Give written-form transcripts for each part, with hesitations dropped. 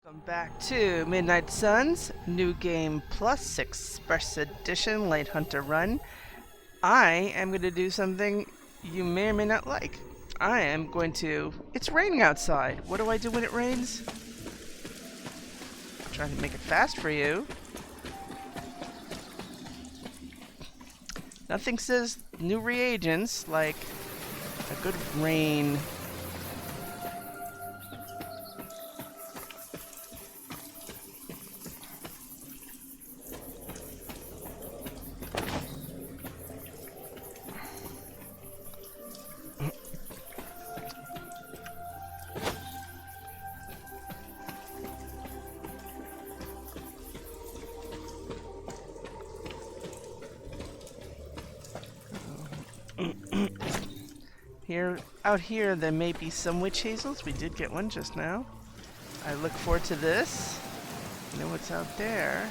Welcome back to Midnight Suns, New Game Plus Express Edition Light Hunter Run. I am going to do something you may or may not like. I am going to... It's raining outside. What do I do when it rains? I'm trying to make it fast for you. Nothing says new reagents like a good rain. Out here, there may be some witch hazels. We did get one just now. I look forward to this. You know what's out there?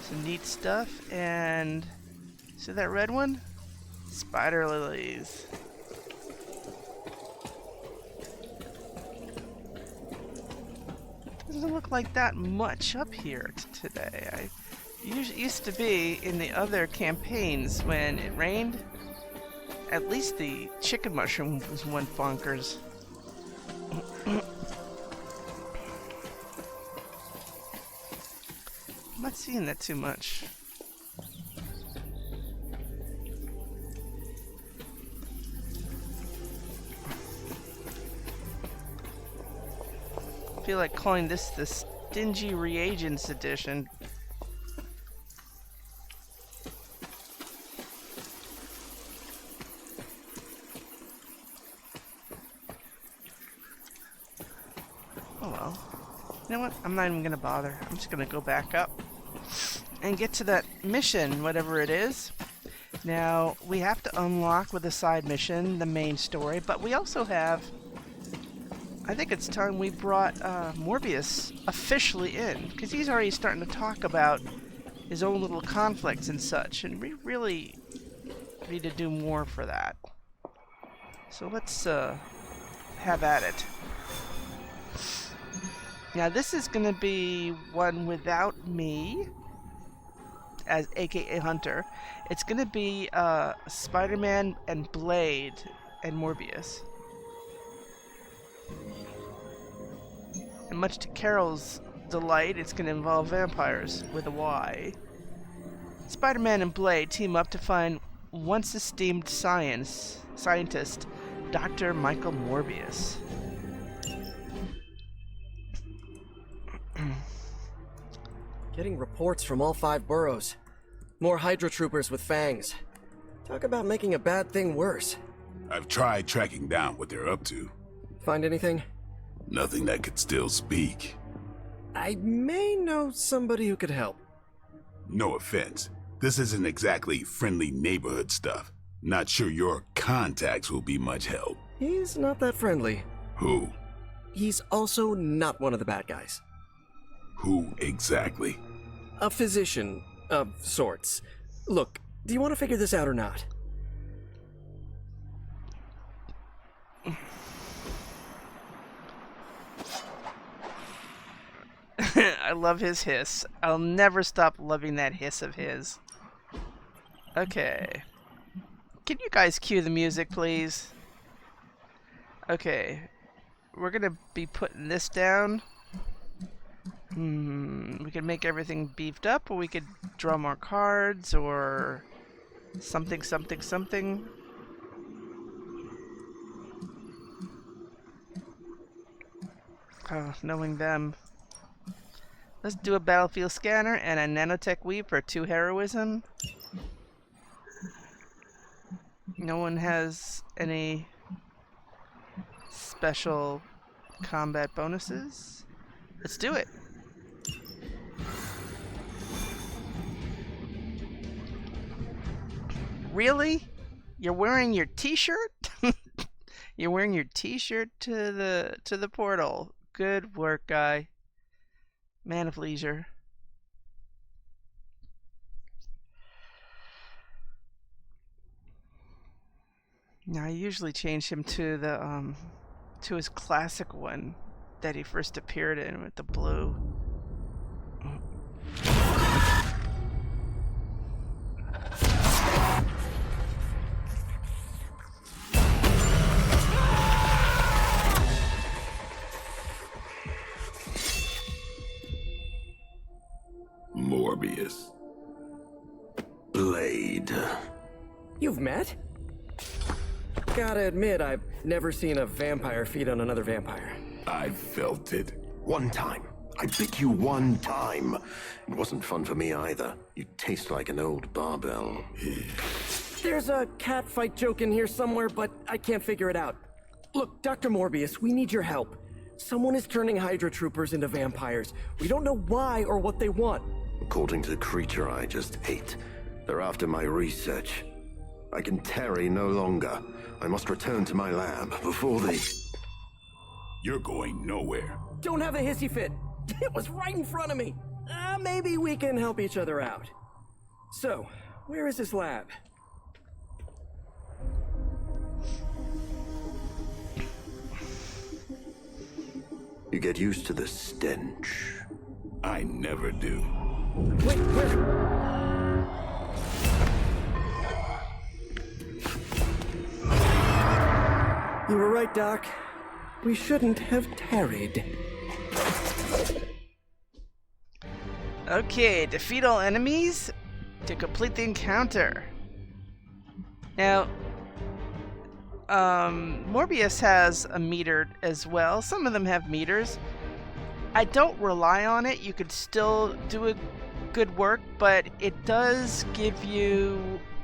Some neat stuff. And see that red one? Spider lilies. Doesn't look like that much up here today. I used to be in the other campaigns when it rained. At least the chicken mushroom was one bonkers. I'm not seeing that too much. I feel like calling this the Stingy Reagents Edition. You know what? I'm not even going to bother. I'm just going to go back up and get to that mission, whatever it is. Now, we have to unlock with a side mission the main story, but we also have... I think it's time we brought Morbius officially in, because he's already starting to talk about his own little conflicts and such, and we really need to do more for that. So let's have at it. Now this is going to be one without me, as aka Hunter. It's going to be Spider-Man and Blade and Morbius. And much to Carol's delight, it's going to involve vampires with a Y. Spider-Man and Blade team up to find once esteemed scientist, Dr. Michael Morbius. Getting reports from all 5 boroughs. More Hydra troopers with fangs. Talk about making a bad thing worse. I've tried tracking down what they're up to. Find anything? Nothing that could still speak. I may know somebody who could help. No offense. This isn't exactly friendly neighborhood stuff. Not sure your contacts will be much help. He's not that friendly. Who? He's also not one of the bad guys. Who exactly? A physician of sorts. Look, do you want to figure this out or not? I love his hiss. I'll never stop loving that hiss of his. Okay. Can you guys cue the music, please? Okay. We're gonna be putting this down. We could make everything beefed up, or we could draw more cards, or something. Oh, knowing them. Let's do a battlefield scanner and a nanotech weave for 2 heroism. No one has any special combat bonuses. Let's do it. Really? You're wearing your t-shirt? You're wearing your t-shirt to the portal. Good work, guy. Man of leisure. Now I usually change him to the to his classic one. that he first appeared in with the blue. Morbius. Blade. You've met? Gotta admit, I've never seen a vampire feed on another vampire. I felt it. One time. I bit you one time. It wasn't fun for me either. You taste like an old barbell. There's a cat fight joke in here somewhere, but I can't figure it out. Look, Dr. Morbius, we need your help. Someone is turning Hydra troopers into vampires. We don't know why or what they want. According to the creature I just ate, they're after my research. I can tarry no longer. I must return to my lab before they... You're going nowhere. Don't have a hissy fit. It was right in front of me. Maybe we can help each other out. So, where is this lab? You get used to the stench. I never do. Wait, where? You were right, Doc. We shouldn't have tarried. Okay, defeat all enemies to complete the encounter. Now, Morbius has a meter as well. Some of them have meters. I don't rely on it. You could still do a good work, but it does give you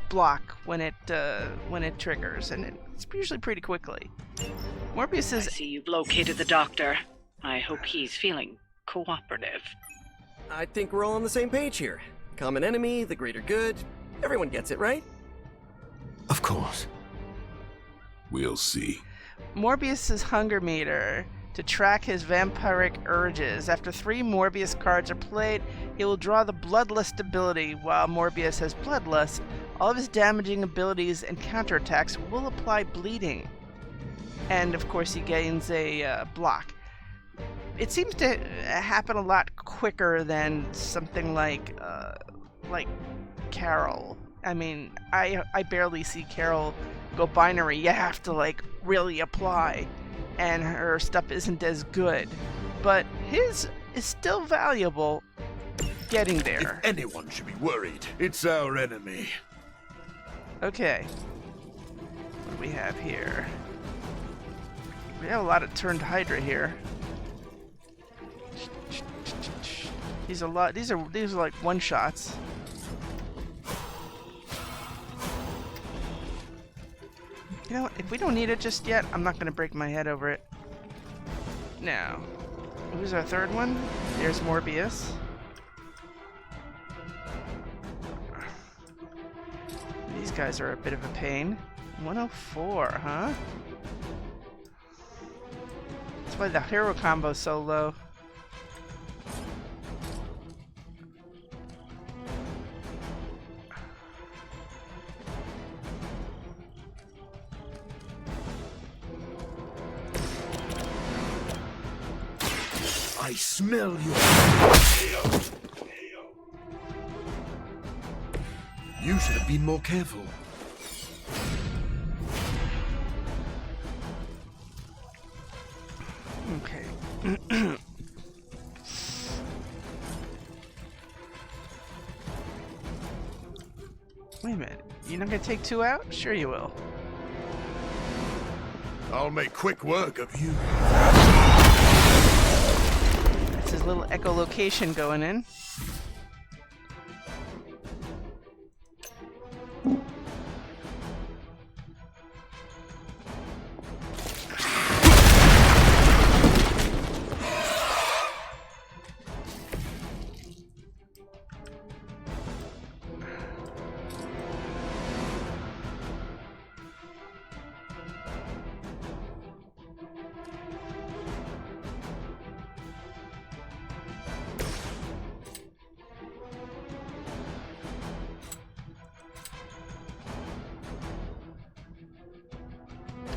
block when it triggers, and it's usually pretty quickly. Morbius I is see you've located the doctor. I hope he's feeling cooperative. I think we're all on the same page here. Common enemy, the greater good. Everyone gets it, right? Of course. We'll see. Morbius's hunger meter to track his vampiric urges. After 3 Morbius cards are played, he will draw the Bloodlust ability. While Morbius has Bloodlust, all of his damaging abilities and counterattacks will apply bleeding. And of course he gains a block. It seems to happen a lot quicker than something like Carol. I mean, I barely see Carol go binary. You have to like really apply, and her stuff isn't as good. But his is still valuable getting there. If anyone should be worried, it's our enemy. Okay. What do we have here? We have a lot of turned Hydra here. These are like one shots. You know what? If we don't need it just yet, I'm not going to break my head over it. Now, who's our third one? There's Morbius. These guys are a bit of a pain. 104, huh? That's why the hero combo's so low. I smell you. You should have been more careful. Okay. Wait a minute. You're not gonna take 2 out? Sure you will. I'll make quick work of you. That's his little echolocation going in.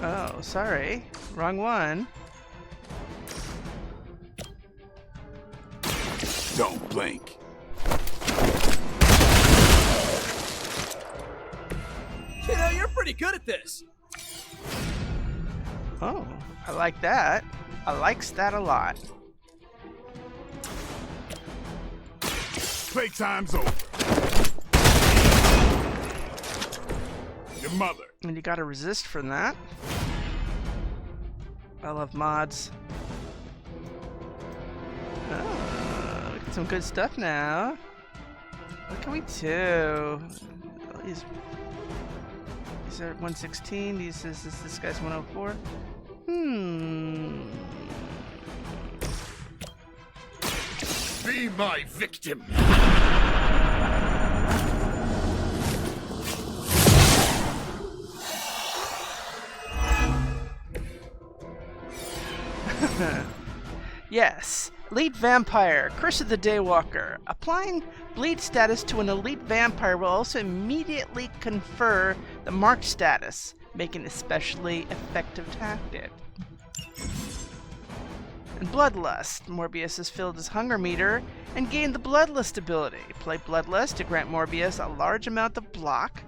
Oh, sorry. Wrong one. Don't blink. You know, you're pretty good at this. Oh, I like that. I likes that a lot. Playtime's over. Your mother. And you gotta resist from that. I love mods. Oh, we got some good stuff now. What can we do? These are 116. This guy's 104. Be my victim. Yes, Elite Vampire, Curse of the Daywalker. Applying bleed status to an Elite Vampire will also immediately confer the marked status, making an especially effective tactic. And Bloodlust. Morbius has filled his hunger meter and gained the Bloodlust ability. Play Bloodlust to grant Morbius a large amount of block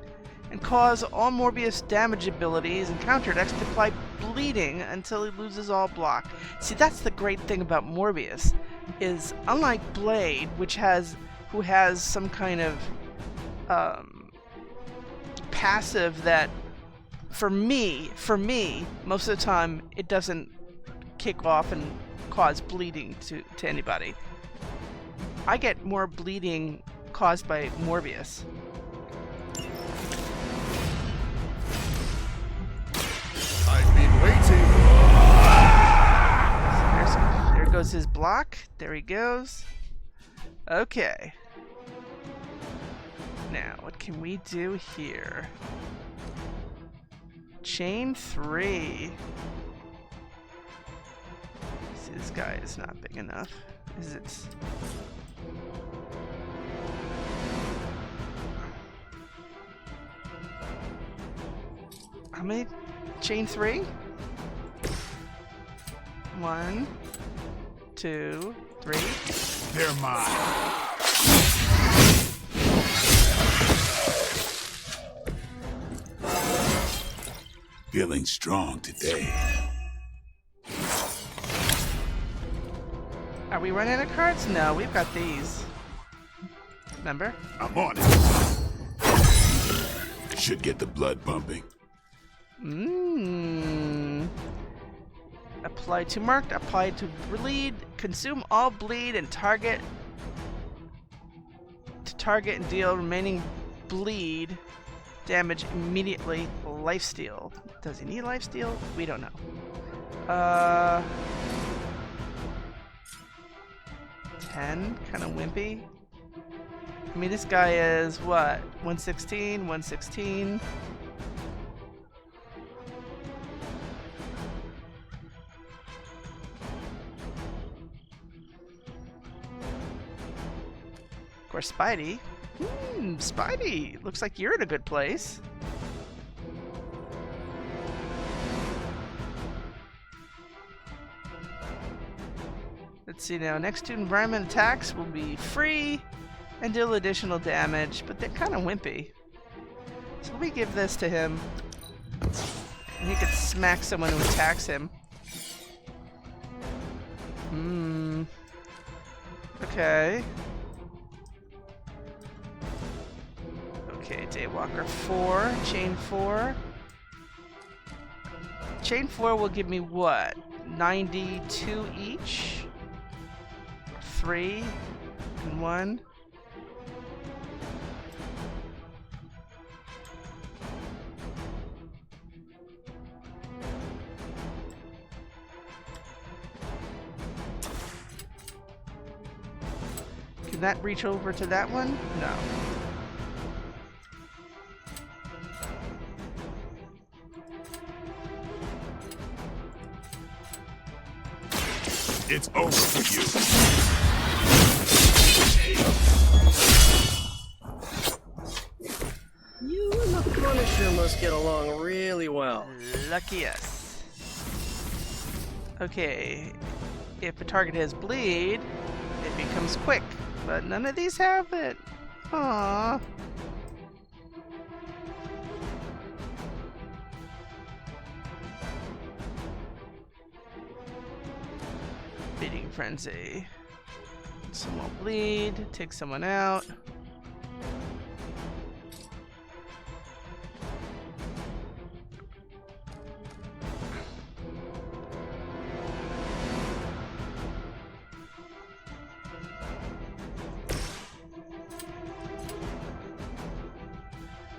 and cause all Morbius damage abilities and counterattacks to apply bleeding until he loses all block. See, that's the great thing about Morbius, is unlike Blade, who has some kind of passive that, for me, most of the time it doesn't kick off and cause bleeding to anybody. I get more bleeding caused by Morbius. I've been waiting. There goes his block. There he goes. Okay. Now, what can we do here? Chain 3. See, this guy is not big enough. Is it? How many? Chain 3? 1, 2, 3. They're mine. Feeling strong today. Are we running out of cards? No, we've got these. Remember? I'm on it. Should get the blood pumping. Apply to marked, apply to bleed, consume all bleed and target and deal remaining bleed damage immediately. Lifesteal. Does he need lifesteal? We don't know. 10? Kind of wimpy. I mean, this guy is what? 116, 116. Of course, Spidey. Spidey! Looks like you're in a good place. Let's see now. Next two environment attacks will be free and deal additional damage, but they're kind of wimpy. So let me give this to him. And he could smack someone who attacks him. Okay. Okay, Daywalker 4, Chain 4. Chain 4 will give me what? 92 each? 3 and 1. Can that reach over to that one? No. It's over for you. You and the Punisher must get along really well. Lucky us. Okay. If a target has bleed, it becomes quick. But none of these have it. Aww. Feeding frenzy. Someone will bleed. Take someone out.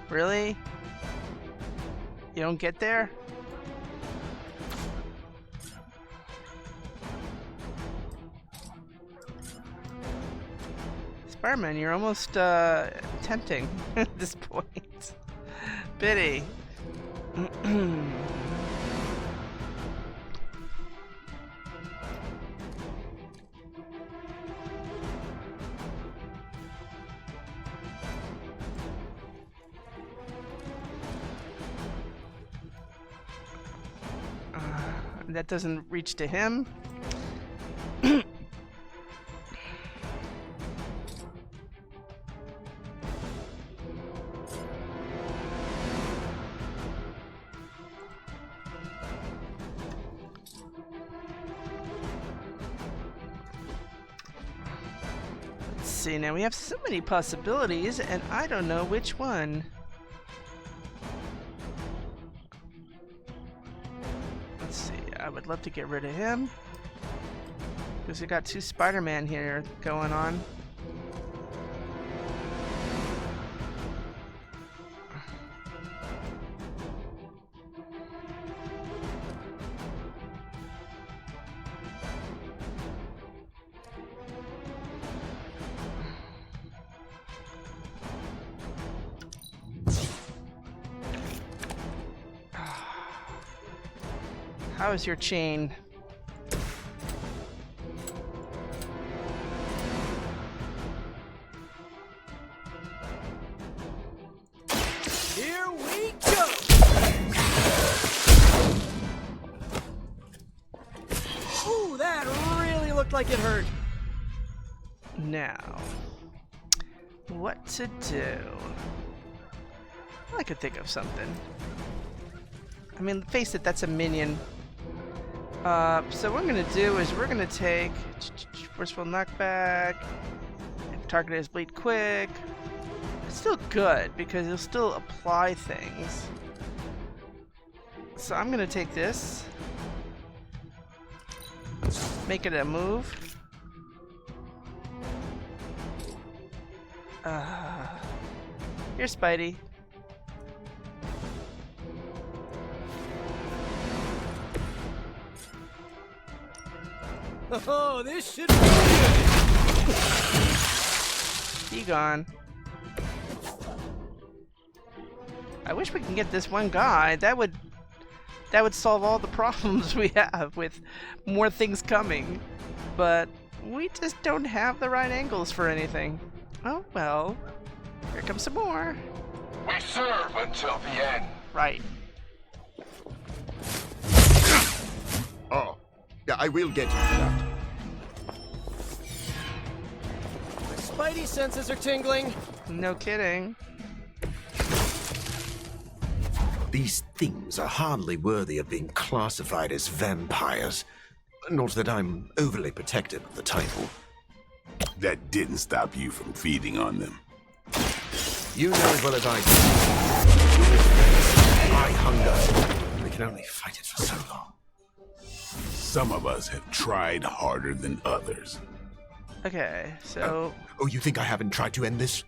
Really? You don't get there? Spider-Man, you're almost tempting at this point. Biddy. That doesn't reach to him. Let's see, now we have so many possibilities, and I don't know which one. Let's see, I would love to get rid of him, because we got two Spider-Man here going on. How is your chain? Here we go! Ooh, that really looked like it hurt. Now, what to do? I could think of something. I mean, face it, that's a minion. So what I'm gonna do is we're gonna take forceful knockback. Target is bleed quick. It's still good because it'll still apply things. So I'm gonna take this, make it a move. Here, Spidey. Oh, this should be good. He gone. I wish we can get this one guy. That would solve all the problems we have with more things coming. But we just don't have the right angles for anything. Oh well. Here comes some more. We serve until the end. Right. Oh, yeah, I will get you to that. My spidey senses are tingling. No kidding. These things are hardly worthy of being classified as vampires. Not that I'm overly protective of the title. That didn't stop you from feeding on them. You know as well as I do. My hunger. We can only fight it for so long. Some of us have tried harder than others. Okay, so Oh, you think I haven't tried to end this?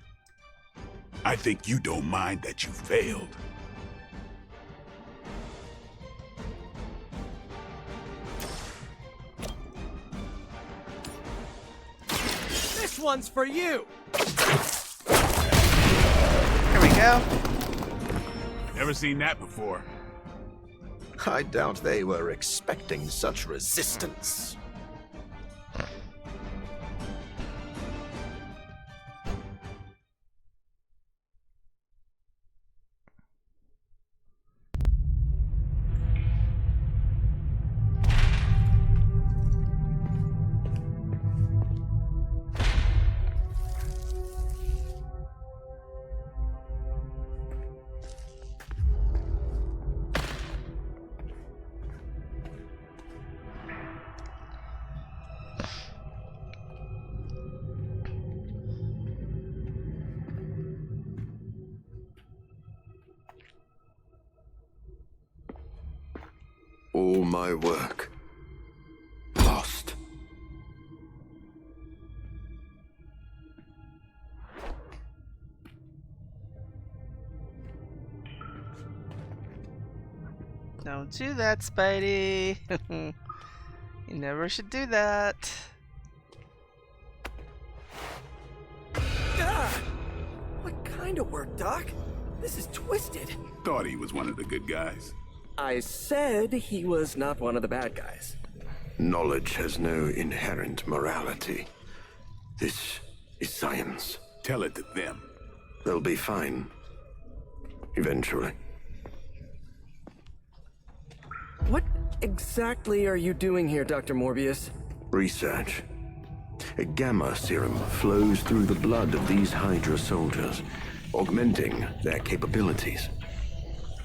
I think you don't mind that you failed. This one's for you. here we go. Never seen that before. I doubt they were expecting such resistance. All my work lost. Don't do that, Spidey. You never should do that. Ah! What kind of work, Doc? This is twisted. Thought he was one of the good guys. I said he was not one of the bad guys. Knowledge has no inherent morality. This is science. Tell it to them. They'll be fine. Eventually. What exactly are you doing here, Dr. Morbius? Research. A gamma serum flows through the blood of these Hydra soldiers, augmenting their capabilities.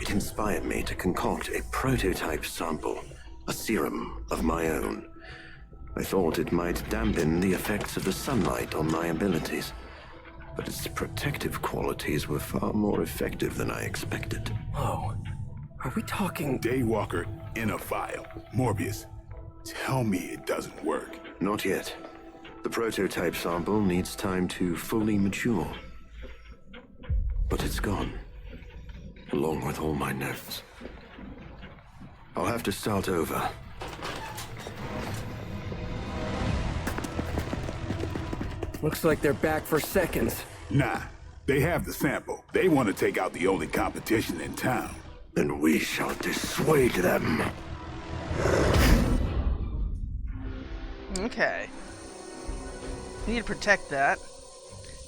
It inspired me to concoct a prototype sample, a serum of my own. I thought it might dampen the effects of the sunlight on my abilities, but its protective qualities were far more effective than I expected. Whoa. Are we talking... Daywalker in a vial. Morbius, tell me it doesn't work. Not yet. The prototype sample needs time to fully mature. But it's gone, along with all my notes. I'll have to start over. Looks like they're back for seconds. Nah, they have the sample. They want to take out the only competition in town. And we shall dissuade them. Okay. We need to protect that.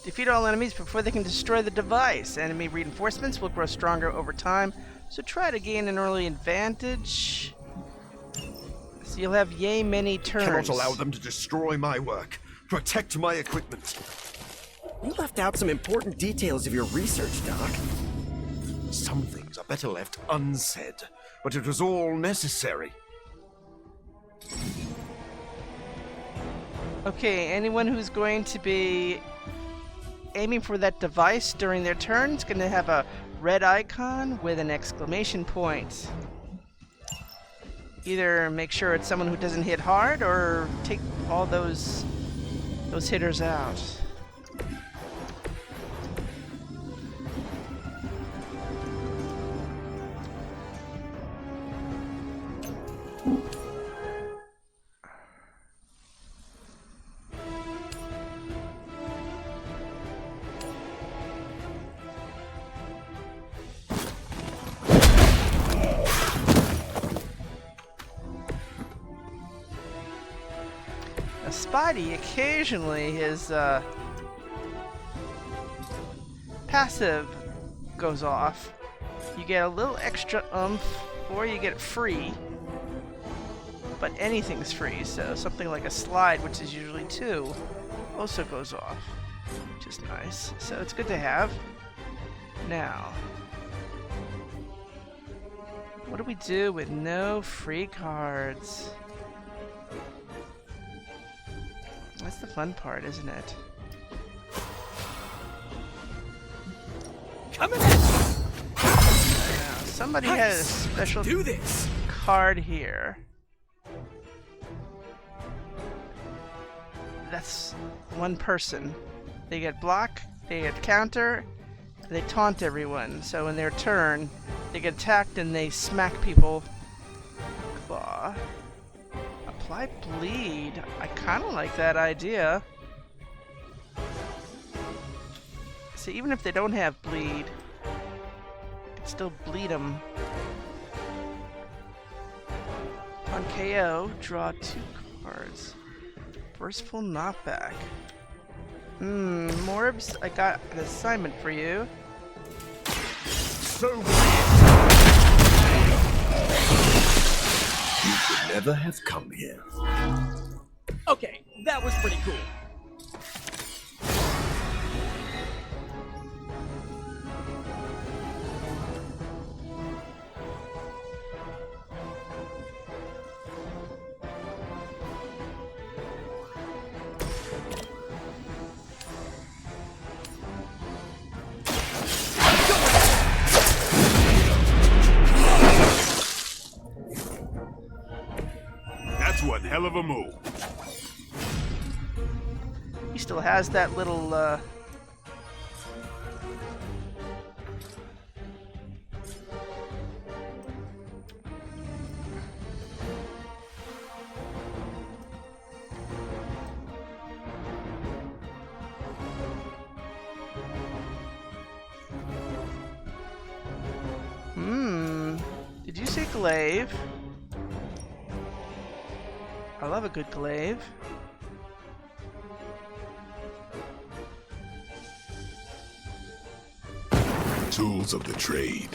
Defeat all enemies before they can destroy the device. Enemy reinforcements will grow stronger over time, so try to gain an early advantage. So you'll have yay many turns. Cannot allow them to destroy my work. Protect my equipment. You left out some important details of your research, Doc. Some things are better left unsaid, but it was all necessary. Okay, anyone who's going to be aiming for that device during their turn is going to have a red icon with an exclamation point. Either make sure it's someone who doesn't hit hard, or take all those hitters out. Spidey occasionally his passive goes off. You get a little extra oomph, or you get it free. But anything's free, so something like a slide, which is usually 2, also goes off, which is nice. So it's good to have. Now, what do we do with no free cards? That's the fun part, isn't it? Coming in! Now, somebody has a special do this. card here. That's one person. They get block, they get counter, they taunt everyone. So in their turn, they get attacked and they smack people. Claw. Apply bleed. I kind of like that idea. So even if they don't have bleed, you can still bleed them. On KO, draw 2 cards. Burstful knockback. Morbs, I got an assignment for you. So You should never have come here. Okay, that was pretty cool. That's one hell of a move. He still has that little, Did you say glaive? I love a good glaive. Tools of the trade.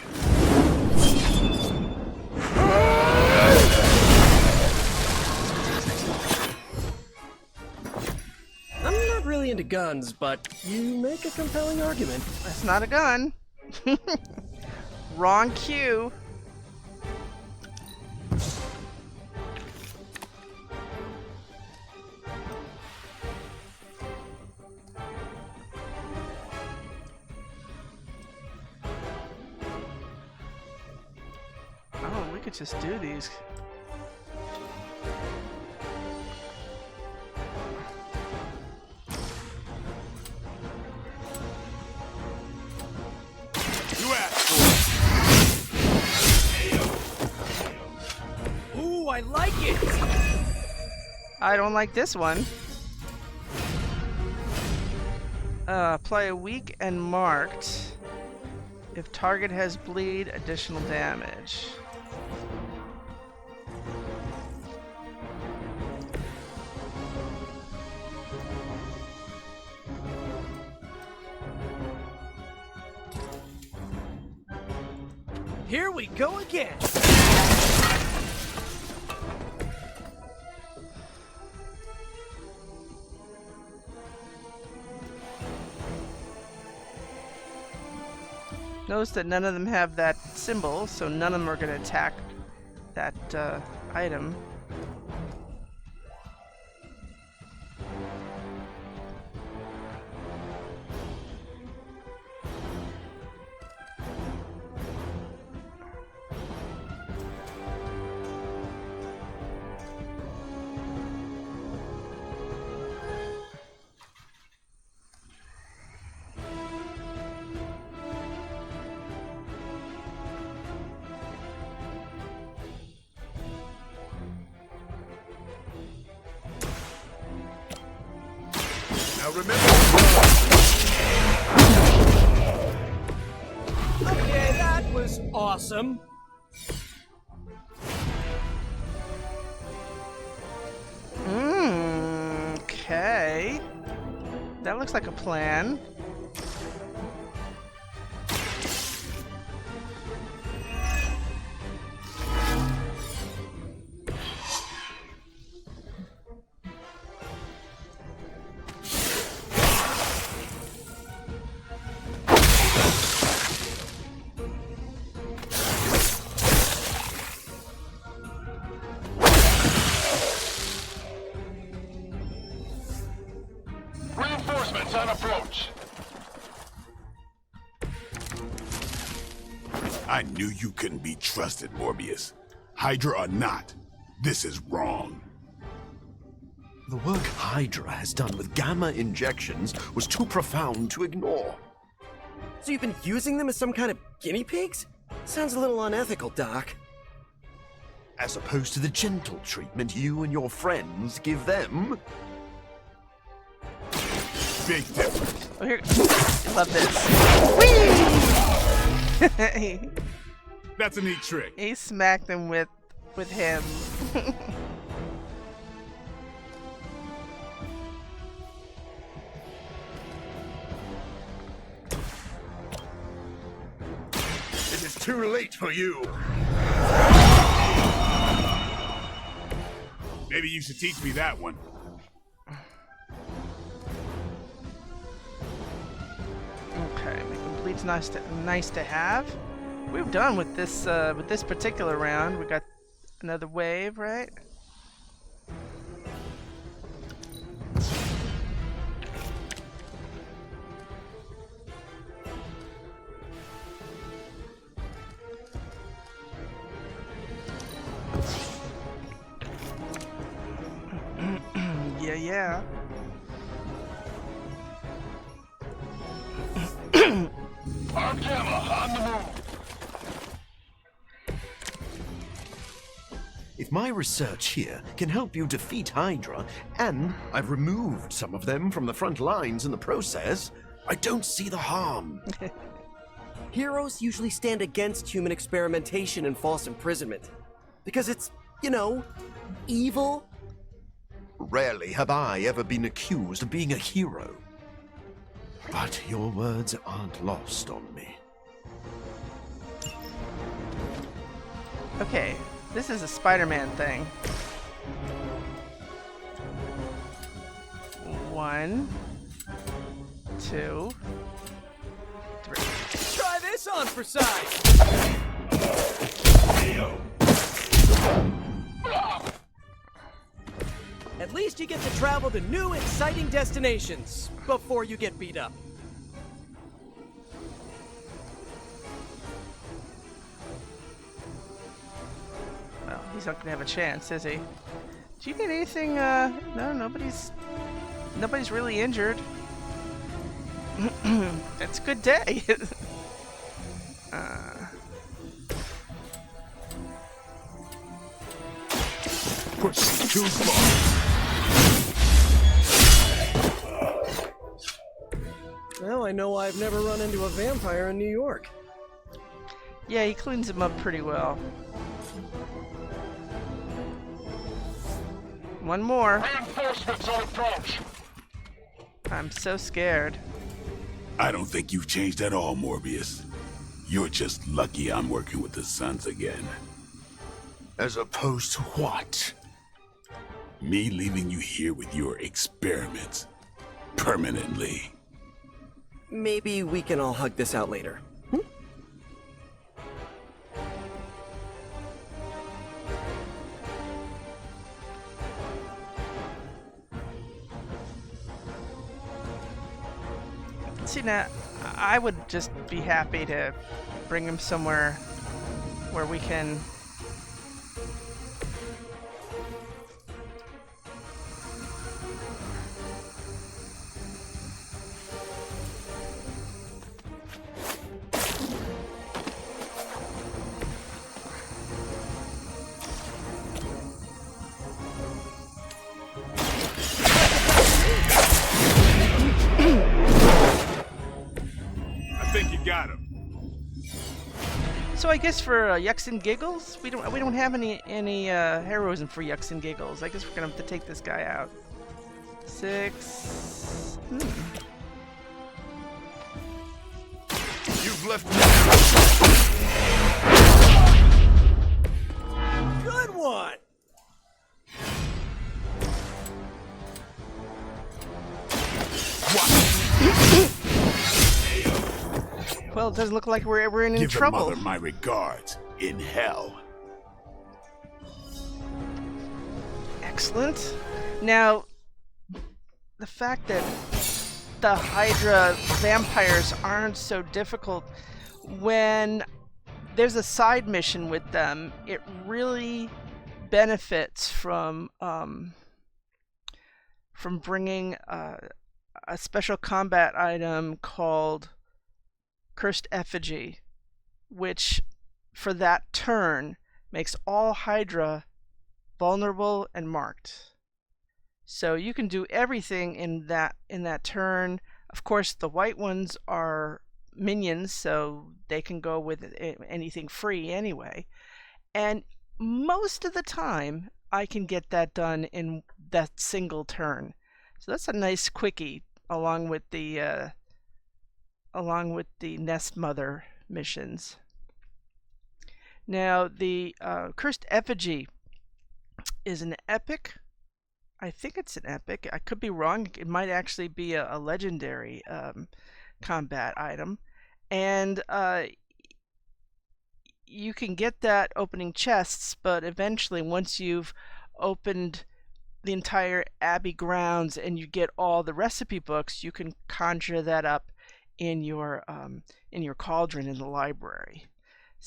I'm not really into guns, but you make a compelling argument. That's not a gun. Wrong cue. Oh, we could just do these. You asked for it. Ooh, I like it! I don't like this one. Apply a weak and marked. If target has bleed, additional damage. Here we go again! Notice that none of them have that symbol, so none of them are going to attack that item. Now remember. Okay, that was awesome. Okay. That looks like a plan. Reinforcements on approach. I knew you couldn't be trusted, Morbius. Hydra or not, this is wrong. The work Hydra has done with gamma injections was too profound to ignore. So you've been using them as some kind of guinea pigs? Sounds a little unethical, Doc. As opposed to the gentle treatment you and your friends give them. Big difference. Oh, here. I love this. Whee! That's a neat trick. He smacked him with him. It is too late for you. Maybe you should teach me that one. Okay, complete's nice to have. We're done with this particular round. We got another wave, right? yeah. Our Gamma on the move. If my research here can help you defeat Hydra, and I've removed some of them from the front lines in the process, I don't see the harm. Heroes usually stand against human experimentation and false imprisonment. Because it's, you know, evil. Rarely have I ever been accused of being a hero. But your words aren't lost on me. Okay, this is a Spider-Man thing. 1, 2, 3. Try this on for size! At least you get to travel to new, exciting destinations before you get beat up. Well, he's not gonna have a chance, is he? Do you get anything? No, nobody's really injured. That's a good day. Push too far. Well, I know I've never run into a vampire in New York. Yeah, he cleans him up pretty well. One more. Reinforcements on approach. I'm so scared. I don't think you've changed at all, Morbius. You're just lucky I'm working with the Sons again. As opposed to what? Me leaving you here with your experiments. Permanently. Maybe we can all hug this out later. See, now, I would just be happy to bring him somewhere where we can... I think you got him. So I guess for yucks and giggles, we don't have any heroism for yucks and giggles. I guess we're gonna have to take this guy out. 6. You've left Good one! Well, it doesn't look like we're in any Give her trouble. mother my regards. In hell. Excellent. Now, the fact that the Hydra vampires aren't so difficult, when there's a side mission with them, it really benefits from bringing a special combat item called Cursed Effigy, which for that turn makes all Hydra vulnerable and marked. So you can do everything in that turn. Of course, the white ones are minions, so they can go with anything free anyway. And most of the time, I can get that done in that single turn. So that's a nice quickie, along with the Nest Mother missions. Now, the Cursed Effigy is an epic. I think it's an epic. I could be wrong. It might actually be a legendary combat item. And you can get that opening chests, but eventually, once you've opened the entire Abbey grounds and you get all the recipe books, you can conjure that up in your cauldron in the library.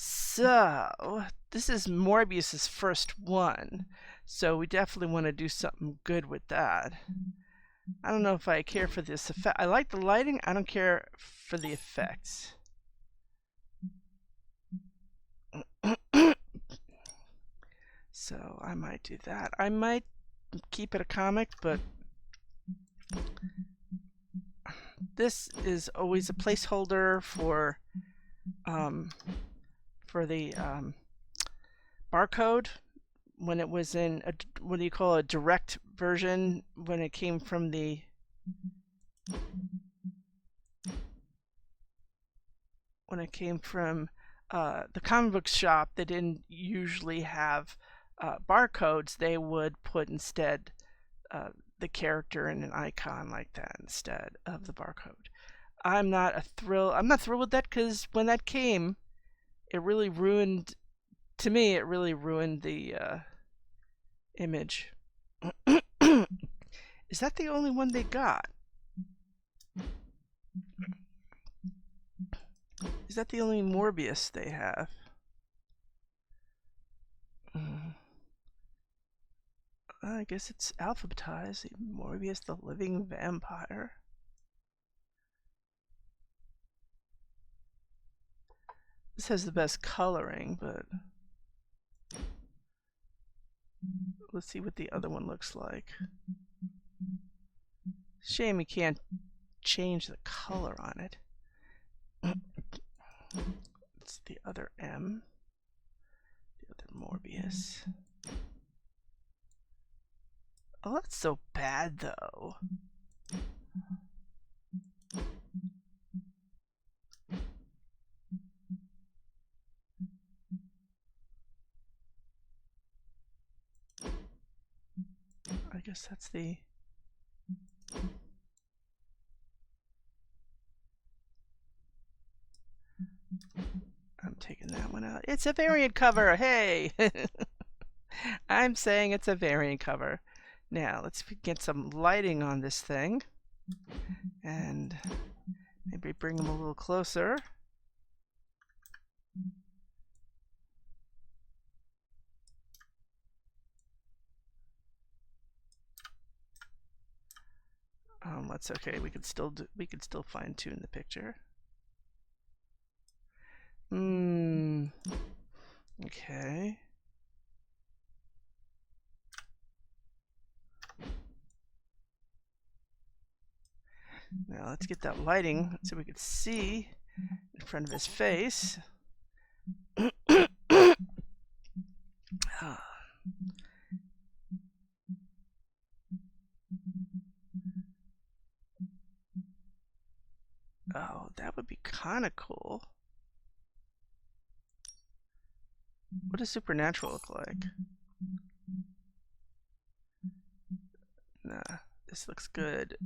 So, this is Morbius's first one, so we definitely want to do something good with that. I don't know if I care for this effect. I like the lighting, I don't care for the effects. So, I might do that. I might keep it a comic, but this is always a placeholder for the barcode when it was in a, what do you call a direct version, when it came from the comic book shop. They didn't usually have barcodes. They would put instead the character in an icon like that instead of the barcode. I'm not thrilled with that, because when that came, it really ruined, to me, it really ruined the image. Is that the only one they got? Is that the only Morbius they have? I guess it's alphabetized. Morbius the Living Vampire. This has the best coloring, but let's see what the other one looks like. Shame you can't change the color on it. It's the other M. The other Morbius. Oh, that's so bad, though. I guess that's the... I'm taking that one out. It's a variant cover, hey! I'm saying it's a variant cover. Now, let's get some lighting on this thing. And maybe bring them a little closer. That's okay. We could still fine tune the picture. Okay. Now let's get that lighting so we could see in front of his face. Oh, that would be kind of cool. What does Supernatural look like? Nah, this looks good.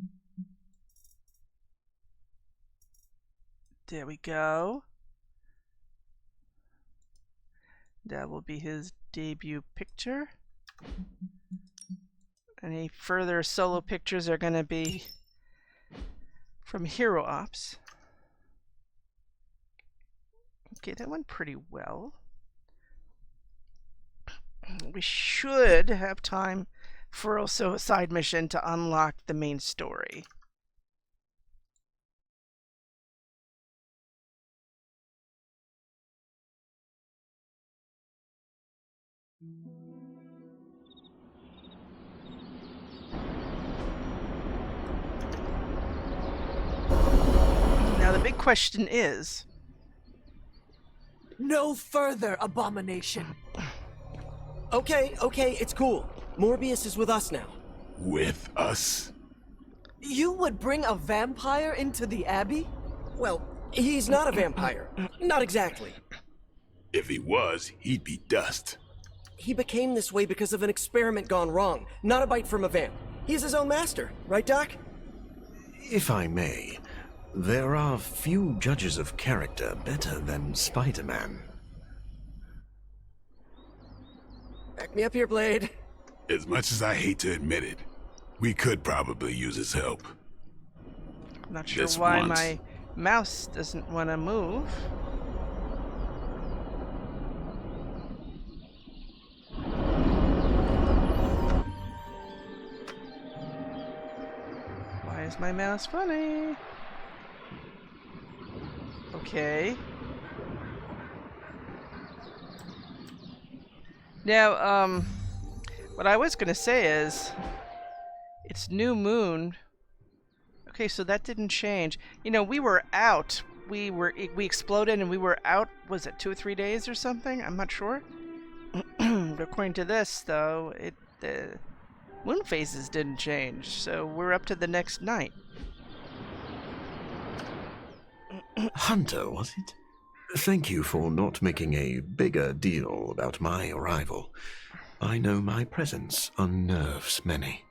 There we go. That will be his debut picture. Any further solo pictures are going to be from Hero Ops. Okay, that went pretty well. We should have time for also a side mission to unlock the main story. Now the big question is... No further, abomination! Okay, it's cool. Morbius is with us now. With us? You would bring a vampire into the Abbey? Well, he's not a vampire. Not exactly. If he was, he'd be dust. He became this way because of an experiment gone wrong, not a bite from a vamp. He's his own master, right, Doc? If I may, there are few judges of character better than Spider-Man. Back me up here, Blade. As much as I hate to admit it, we could probably use his help. Not sure Just why once. my mouse doesn't want to move. is my mouse funny? Okay. Now, what I was gonna say is, it's new moon. Okay, so that didn't change. You know, we were out. We exploded and we were out. Was it 2 or 3 days or something? I'm not sure. According to this, though, the moon phases didn't change, so we're up to the next night. Hunter, was it? Thank you for not making a bigger deal about my arrival. I know my presence unnerves many.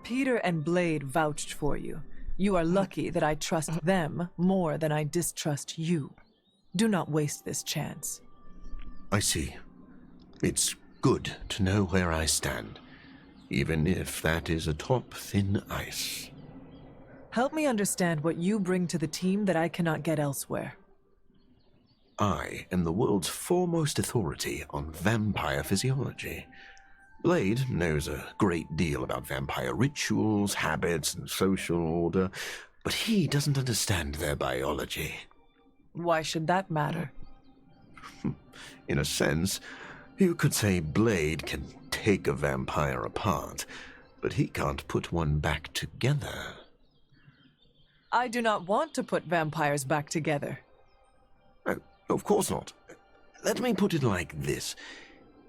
Peter and Blade vouched for you. You are lucky that I trust them more than I distrust you. Do not waste this chance. I see. It's good to know where I stand, even if that is atop thin ice. Help me understand what you bring to the team that I cannot get elsewhere. I am the world's foremost authority on vampire physiology. Blade knows a great deal about vampire rituals, habits, and social order, but he doesn't understand their biology. Why should that matter? In a sense, you could say Blade can take a vampire apart, but he can't put one back together. I do not want to put vampires back together. Of course not. Let me put it like this.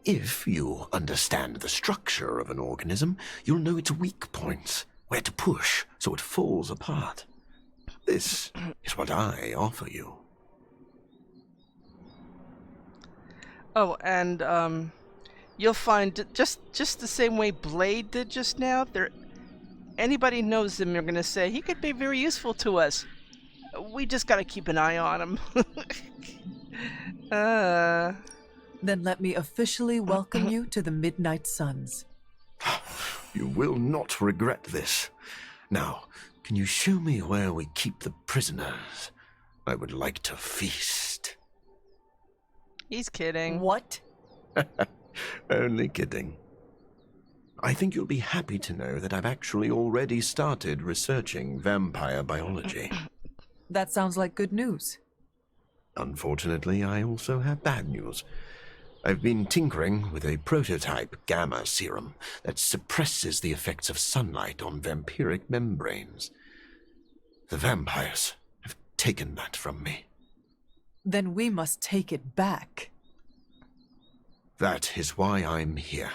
If you understand the structure of an organism, you'll know its weak points, where to push so it falls apart. This is what I offer you. Oh, and you'll find just the same way Blade did just now. Anybody knows him, you're gonna say he could be very useful to us. We just gotta keep an eye on him. Then let me officially welcome you to the Midnight Suns. You will not regret this. Now, can you show me where we keep the prisoners? I would like to feast. He's kidding. What? Only kidding. I think you'll be happy to know that I've actually already started researching vampire biology. That sounds like good news. Unfortunately, I also have bad news. I've been tinkering with a prototype gamma serum that suppresses the effects of sunlight on vampiric membranes. The vampires have taken that from me. Then we must take it back. That is why I'm here.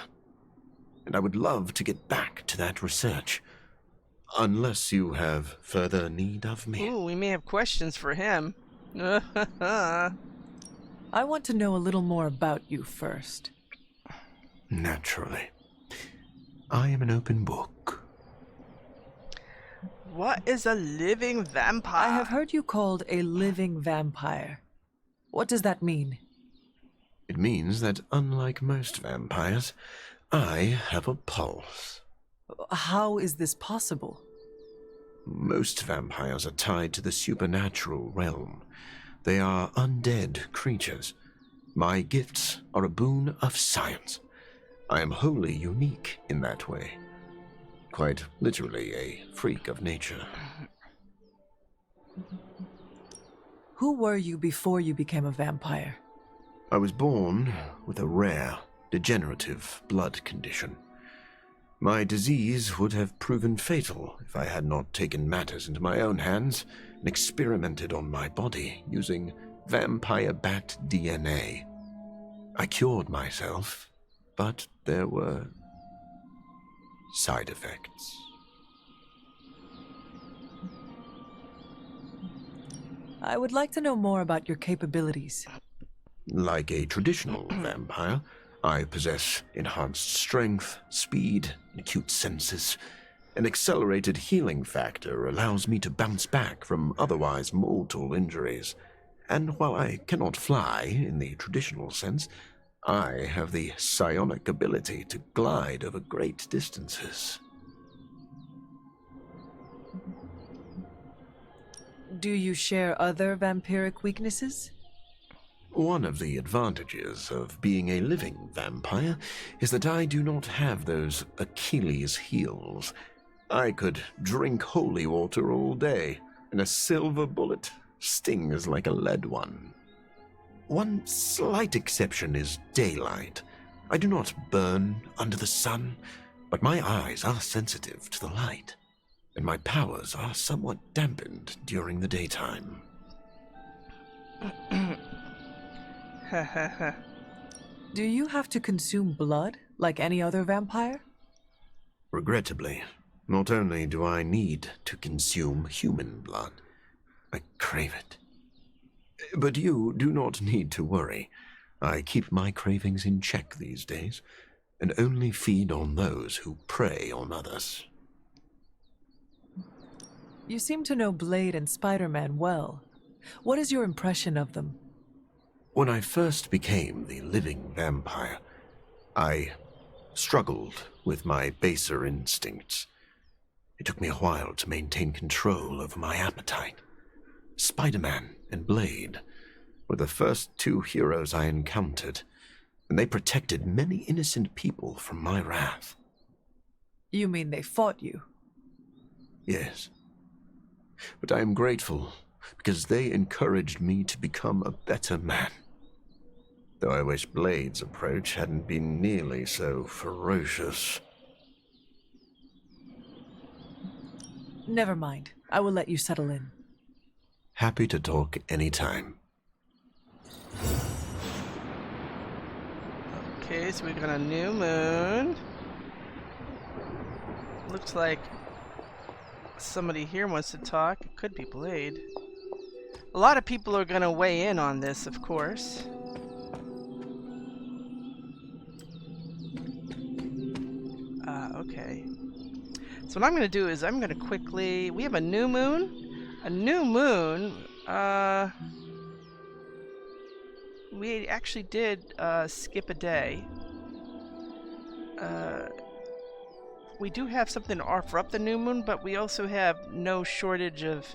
And I would love to get back to that research. Unless you have further need of me. Ooh, we may have questions for him. I want to know a little more about you first. Naturally. I am an open book. What is a living vampire? I have heard you called a living vampire. What does that mean? It means that unlike most vampires, I have a pulse. How is this possible? Most vampires are tied to the supernatural realm. They are undead creatures. My gifts are a boon of science. I am wholly unique in that way. Quite literally a freak of nature. Who were you before you became a vampire? I was born with a rare, degenerative blood condition. My disease would have proven fatal if I had not taken matters into my own hands and experimented on my body using vampire bat DNA. I cured myself, but there were side effects. I would like to know more about your capabilities. Like a traditional vampire, I possess enhanced strength, speed, and acute senses. An accelerated healing factor allows me to bounce back from otherwise mortal injuries. And while I cannot fly in the traditional sense, I have the psionic ability to glide over great distances. Do you share other vampiric weaknesses? One of the advantages of being a living vampire is that I do not have those Achilles heels. I could drink holy water all day, and a silver bullet stings like a lead one. One slight exception is daylight. I do not burn under the sun, but my eyes are sensitive to the light, and my powers are somewhat dampened during the daytime. Do you have to consume blood like any other vampire? Regrettably, not only do I need to consume human blood, I crave it. But you do not need to worry. I keep my cravings in check these days, and only feed on those who prey on others. You seem to know Blade and Spider-Man well. What is your impression of them? When I first became the living vampire, I struggled with my baser instincts. It took me a while to maintain control over my appetite. Spider-Man and Blade were the first two heroes I encountered, and they protected many innocent people from my wrath. You mean they fought you? Yes. But I am grateful because they encouraged me to become a better man. Though I wish Blade's approach hadn't been nearly so ferocious. Never mind. I will let you settle in. Happy to talk anytime. Okay, so we've got a new moon. Looks like somebody here wants to talk. It could be Blade. A lot of people are gonna weigh in on this, of course. Okay. So what I'm gonna do is I'm gonna quickly... We have a new moon? A new moon? We actually did skip a day. We do have something to offer up the new moon, but we also have no shortage of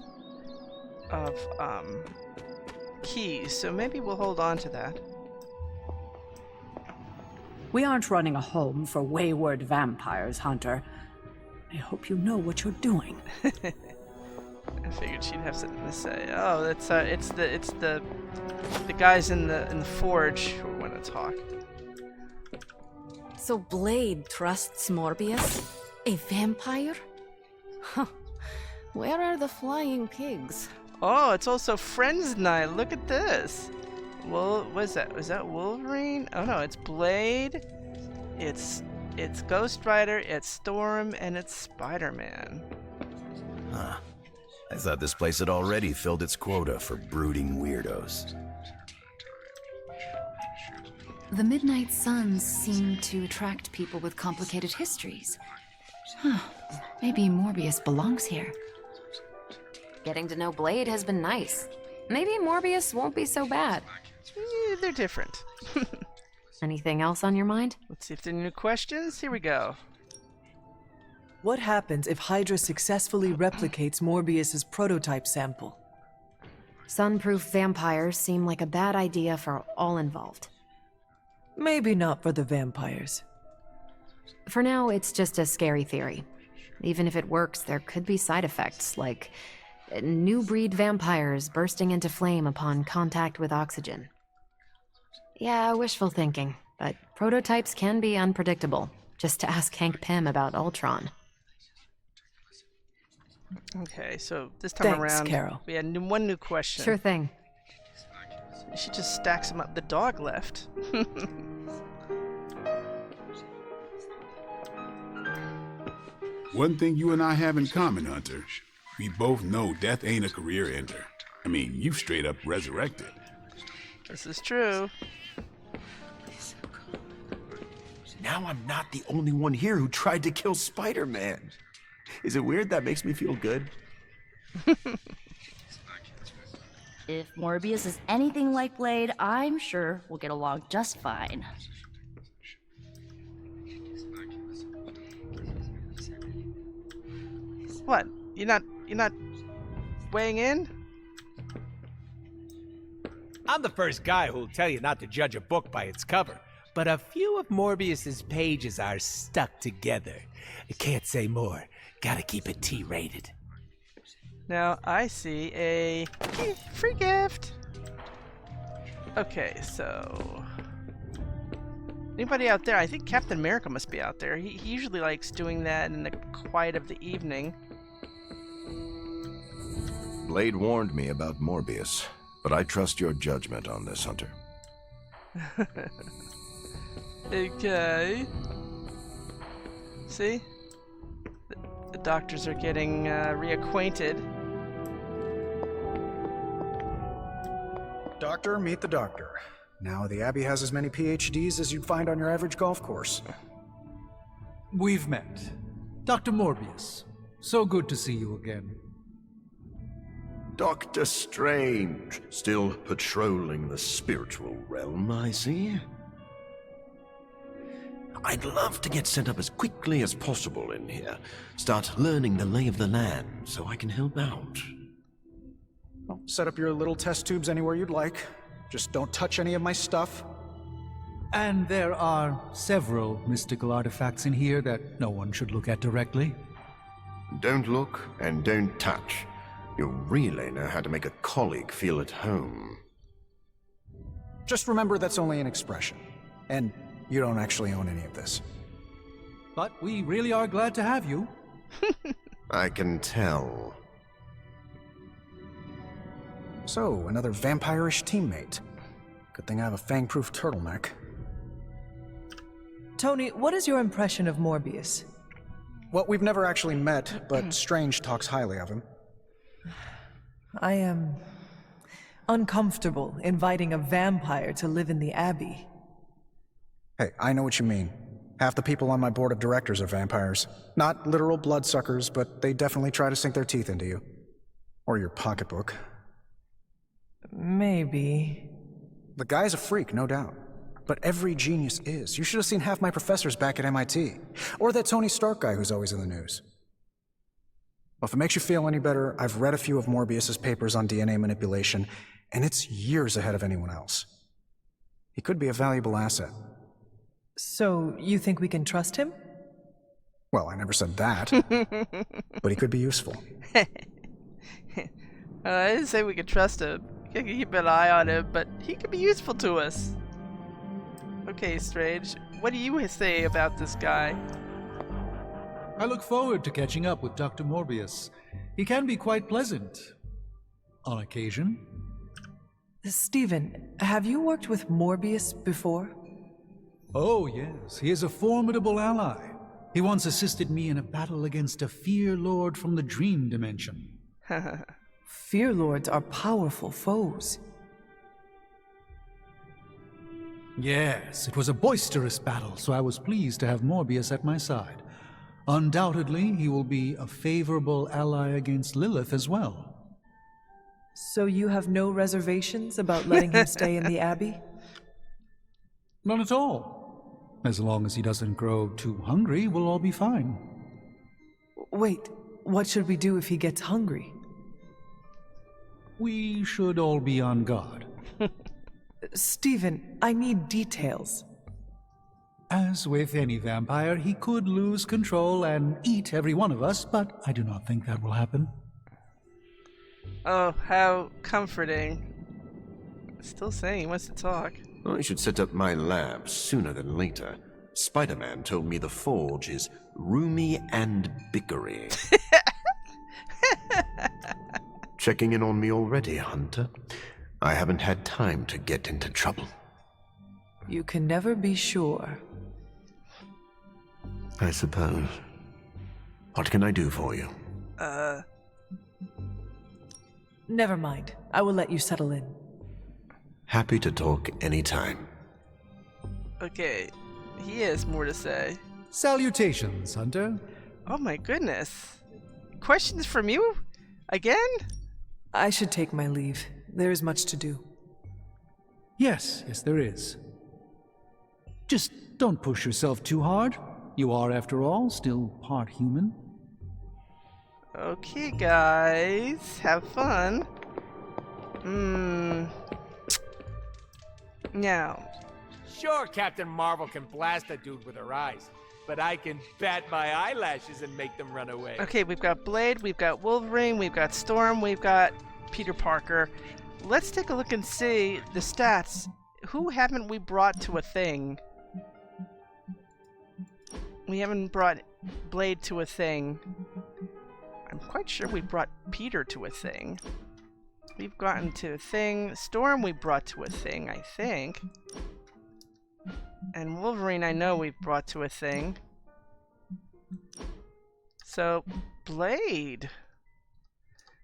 keys, so maybe we'll hold on to that. We aren't running a home for wayward vampires, Hunter. I hope you know what you're doing. I figured she'd have something to say. Oh, it's the guys in the forge who want to talk. So Blade trusts Morbius? A vampire? Huh. Where are the flying pigs? Oh, it's also Friends Night. Look at this. Well, what is that? Was that Wolverine? Oh no, it's Blade. It's Ghost Rider, it's Storm, and it's Spider-Man. Huh. I thought this place had already filled its quota for brooding weirdos. The Midnight Suns seem to attract people with complicated histories. Huh. Maybe Morbius belongs here. Getting to know Blade has been nice. Maybe Morbius won't be so bad. They're different. Anything else on your mind? Let's see if there are new questions. Here we go. What happens if Hydra successfully replicates Morbius's prototype sample? Sunproof vampires seem like a bad idea for all involved. Maybe not for the vampires. For now, it's just a scary theory. Even if it works, there could be side effects, like new breed vampires bursting into flame upon contact with oxygen. Yeah, wishful thinking, but prototypes can be unpredictable. Just ask Hank Pym about Ultron. Okay, so this time Thanks, around, Carol. we had one new question. Sure thing. She just stacks them up. The dog left. One thing you and I have in common, Hunter, we both know death ain't a career ender. I mean, you straight up resurrected. This is true. Now I'm not the only one here who tried to kill Spider-Man. Is it weird that makes me feel good? If Morbius is anything like Blade, I'm sure we'll get along just fine. What? You're not weighing in? I'm the first guy who'll tell you not to judge a book by its cover, but a few of Morbius's pages are stuck together. I can't say more. Gotta keep it T-rated. Now I see a free gift. Okay, so anybody out there? I think Captain America must be out there. He usually likes doing that in the quiet of the evening. Blade warned me about Morbius, but I trust your judgment on this, Hunter. Okay. See? The doctors are getting reacquainted. Doctor, meet the doctor. Now, the Abbey has as many PhDs as you'd find on your average golf course. We've met. Dr. Morbius. So good to see you again. Doctor Strange, still patrolling the spiritual realm, I see. I'd love to get set up as quickly as possible in here. Start learning the lay of the land so I can help out. Well, set up your little test tubes anywhere you'd like. Just don't touch any of my stuff. And there are several mystical artifacts in here that no one should look at directly. Don't look and don't touch. You really know how to make a colleague feel at home. Just remember that's only an expression. And you don't actually own any of this. But we really are glad to have you. I can tell. So, another vampire-ish teammate. Good thing I have a fang-proof turtleneck. Tony, what is your impression of Morbius? Well, we've never actually met, but Strange talks highly of him. I am uncomfortable inviting a vampire to live in the Abbey. Hey, I know what you mean. Half the people on my board of directors are vampires. Not literal bloodsuckers, but they definitely try to sink their teeth into you. Or your pocketbook. Maybe. The guy's a freak, no doubt. But every genius is. You should have seen half my professors back at MIT. Or that Tony Stark guy who's always in the news. Well, if it makes you feel any better, I've read a few of Morbius's papers on DNA manipulation, and it's years ahead of anyone else. He could be a valuable asset. So, you think we can trust him? Well, I never said that. But he could be useful. I didn't say we could trust him. We can keep an eye on him, but he could be useful to us. Okay, Strange. What do you say about this guy? I look forward to catching up with Dr. Morbius. He can be quite pleasant. On occasion. Stephen, have you worked with Morbius before? Oh, yes. He is a formidable ally. He once assisted me in a battle against a Fear Lord from the Dream Dimension. Fear Lords are powerful foes. Yes, it was a boisterous battle, so I was pleased to have Morbius at my side. Undoubtedly, he will be a favorable ally against Lilith as well. So you have no reservations about letting him stay in the Abbey? None at all. As long as he doesn't grow too hungry, we'll all be fine. Wait, what should we do if he gets hungry? We should all be on guard. Stephen, I need details. As with any vampire, he could lose control and eat every one of us, but I do not think that will happen. Oh, how comforting. Still saying he wants to talk. I should set up my lab sooner than later. Spider-Man told me the Forge is roomy and bickery. Checking in on me already, Hunter? I haven't had time to get into trouble. You can never be sure. I suppose. What can I do for you? Never mind. I will let you settle in. Happy to talk anytime. Okay, he has more to say. Salutations, Hunter. Oh my goodness. Questions from you? Again? I should take my leave. There is much to do. Yes, there is. Just don't push yourself too hard. You are, after all, still part human. Okay, guys. Have fun. Now, Sure, Captain Marvel can blast a dude with her eyes, but I can bat my eyelashes and make them run away. okay, we've got Blade, we've got Wolverine, we've got Storm, we've got Peter Parker. Let's take a look and see the stats. Who haven't we brought to a thing? We haven't brought Blade to a thing. I'm quite sure we brought Peter to a thing. We've gotten to a thing. Storm we brought to a thing, I think. And Wolverine I know we've brought to a thing. So, Blade.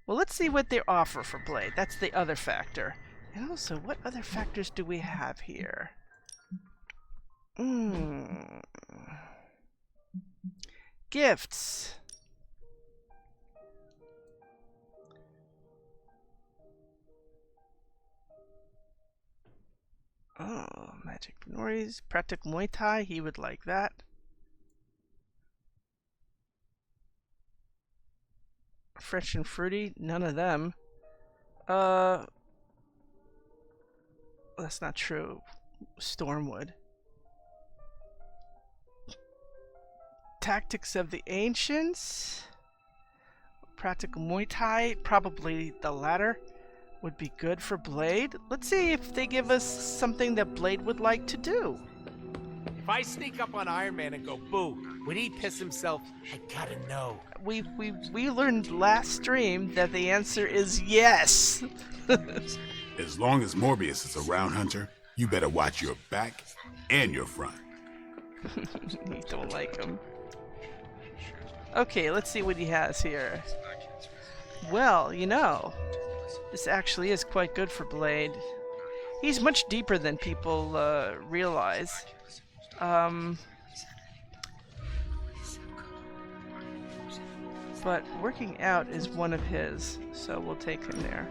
Well, let's see what they offer for Blade. That's the other factor. And also, what other factors do we have here? Gifts. Oh, magic noise, practical Muay Thai, he would like that. Fresh and fruity, none of them. That's not true. Stormwood. Tactics of the Ancients. Practical Muay Thai, probably the latter would be good for Blade. Let's see if they give us something that Blade would like to do. If I sneak up on Iron Man and go boo, would he piss himself? I gotta know. We learned last stream that the answer is yes. As long as Morbius is around, Hunter, you better watch your back and your front. You don't like him. Okay, let's see what he has here. Well, you know, this actually is quite good for Blade. He's much deeper than people realize. But working out is one of his, so we'll take him there.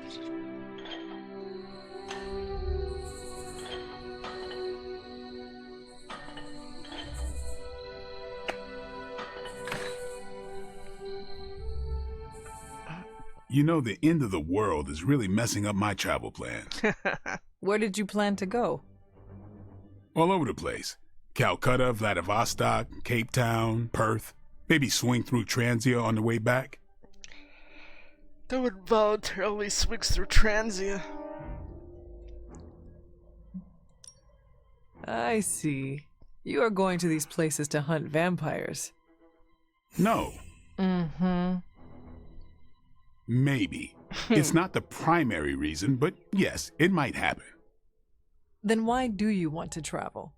You know, the end of the world is really messing up my travel plans. Where did you plan to go? All over the place. Calcutta, Vladivostok, Cape Town, Perth. Maybe swing through Transia on the way back. No one voluntarily swings through Transia. I see. You are going to these places to hunt vampires. No. Mm-hmm. Maybe. It's not the primary reason, but yes, it might happen. Then why do you want to travel?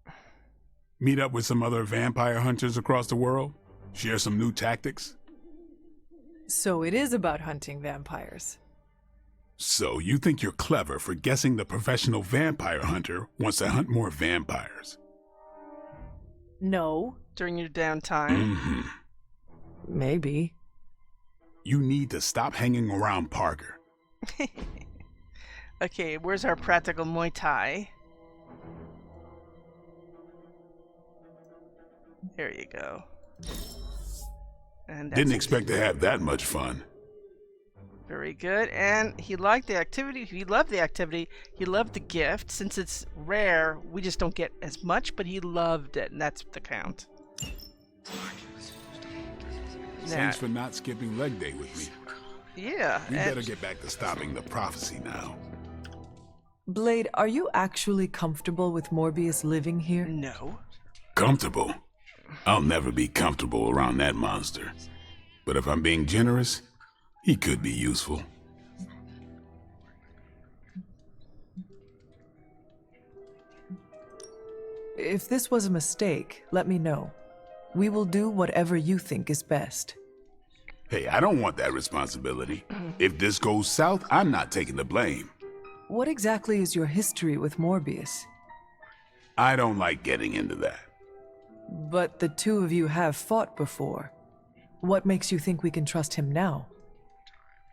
Meet up with some other vampire hunters across the world? Share some new tactics? So it is about hunting vampires. So you think you're clever for guessing the professional vampire hunter wants to hunt more vampires? No. During your downtime? Mm-hmm. Maybe. You need to stop hanging around Parker. Okay, where's our practical Muay Thai? There you go. And didn't expect to have that much fun. Very good. And he liked the activity. He loved the activity. He loved the gift. Since it's rare, we just don't get as much, but he loved it, and that's the count. Thanks for not skipping leg day with me. Yeah. You better get back to stopping the prophecy now. Blade, are you actually comfortable with Morbius living here? No. Comfortable? I'll never be comfortable around that monster. But if I'm being generous, he could be useful. If this was a mistake, let me know. We will do whatever you think is best. Hey, I don't want that responsibility. If this goes south, I'm not taking the blame. What exactly is your history with Morbius? I don't like getting into that. But the two of you have fought before. What makes you think we can trust him now?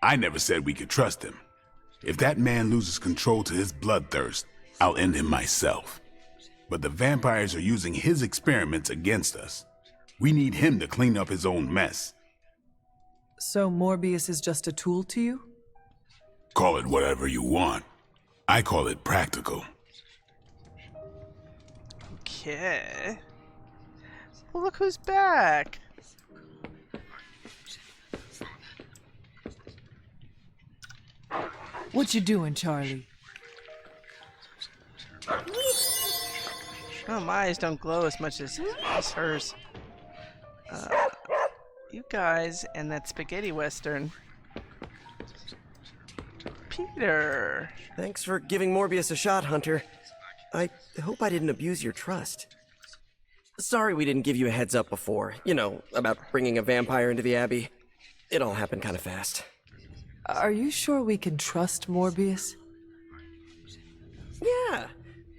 I never said we could trust him. If that man loses control to his bloodthirst, I'll end him myself. But the vampires are using his experiments against us. We need him to clean up his own mess. So Morbius is just a tool to you? Call it whatever you want. I call it practical. Okay. Well, look who's back. What you doing, Charlie? Oh, my eyes don't glow as much as hers. You guys and that spaghetti western. Peter. Thanks for giving Morbius a shot, Hunter. I hope I didn't abuse your trust. Sorry we didn't give you a heads up before. You know, about bringing a vampire into the Abbey. It all happened kind of fast. Are you sure we can trust Morbius? Yeah.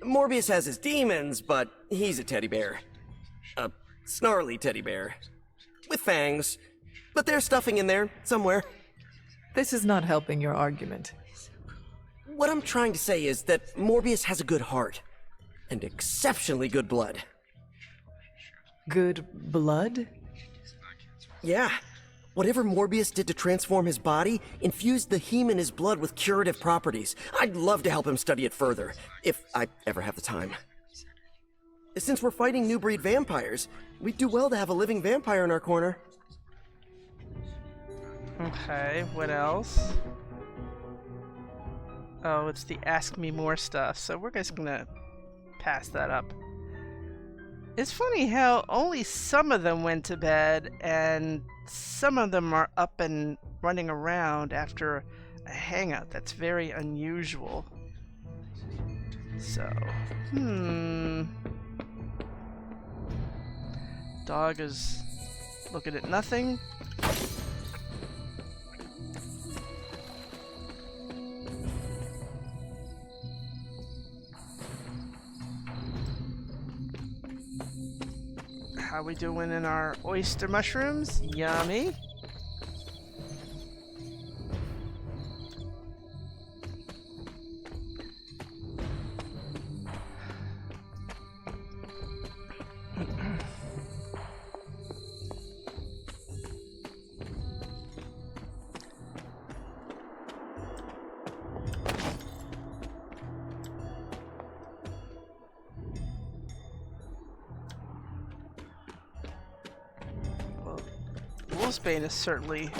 Morbius has his demons, but he's a teddy bear. A snarly teddy bear. With fangs. But there's stuffing in there, somewhere. This is not helping your argument. What I'm trying to say is that Morbius has a good heart. And exceptionally good blood. Good blood? Yeah. Whatever Morbius did to transform his body infused the heme in his blood with curative properties. I'd love to help him study it further, if I ever have the time. Since we're fighting new breed vampires, we'd do well to have a living vampire in our corner. Okay, what else? Oh, it's the ask me more stuff, so we're just gonna pass that up. It's funny how only some of them went to bed and some of them are up and running around after a hangout. That's very unusual. So, Dog is looking at nothing. How we doing in our oyster mushrooms? Yummy. Wolfsbane is certainly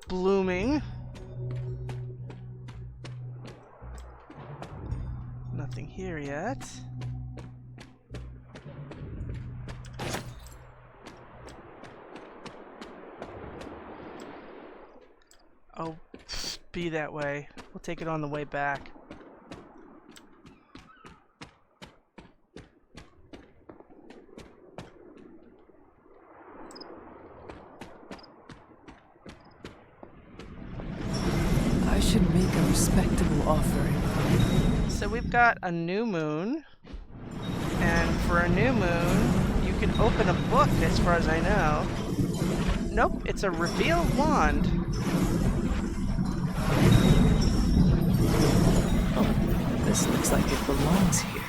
blooming. Nothing here yet. Oh, be that way. We'll take it on the way back. I should make a respectable offering. So we've got a new moon, and for a new moon, you can open a book as far as I know. Nope, it's a reveal wand. Oh, this looks like it belongs here.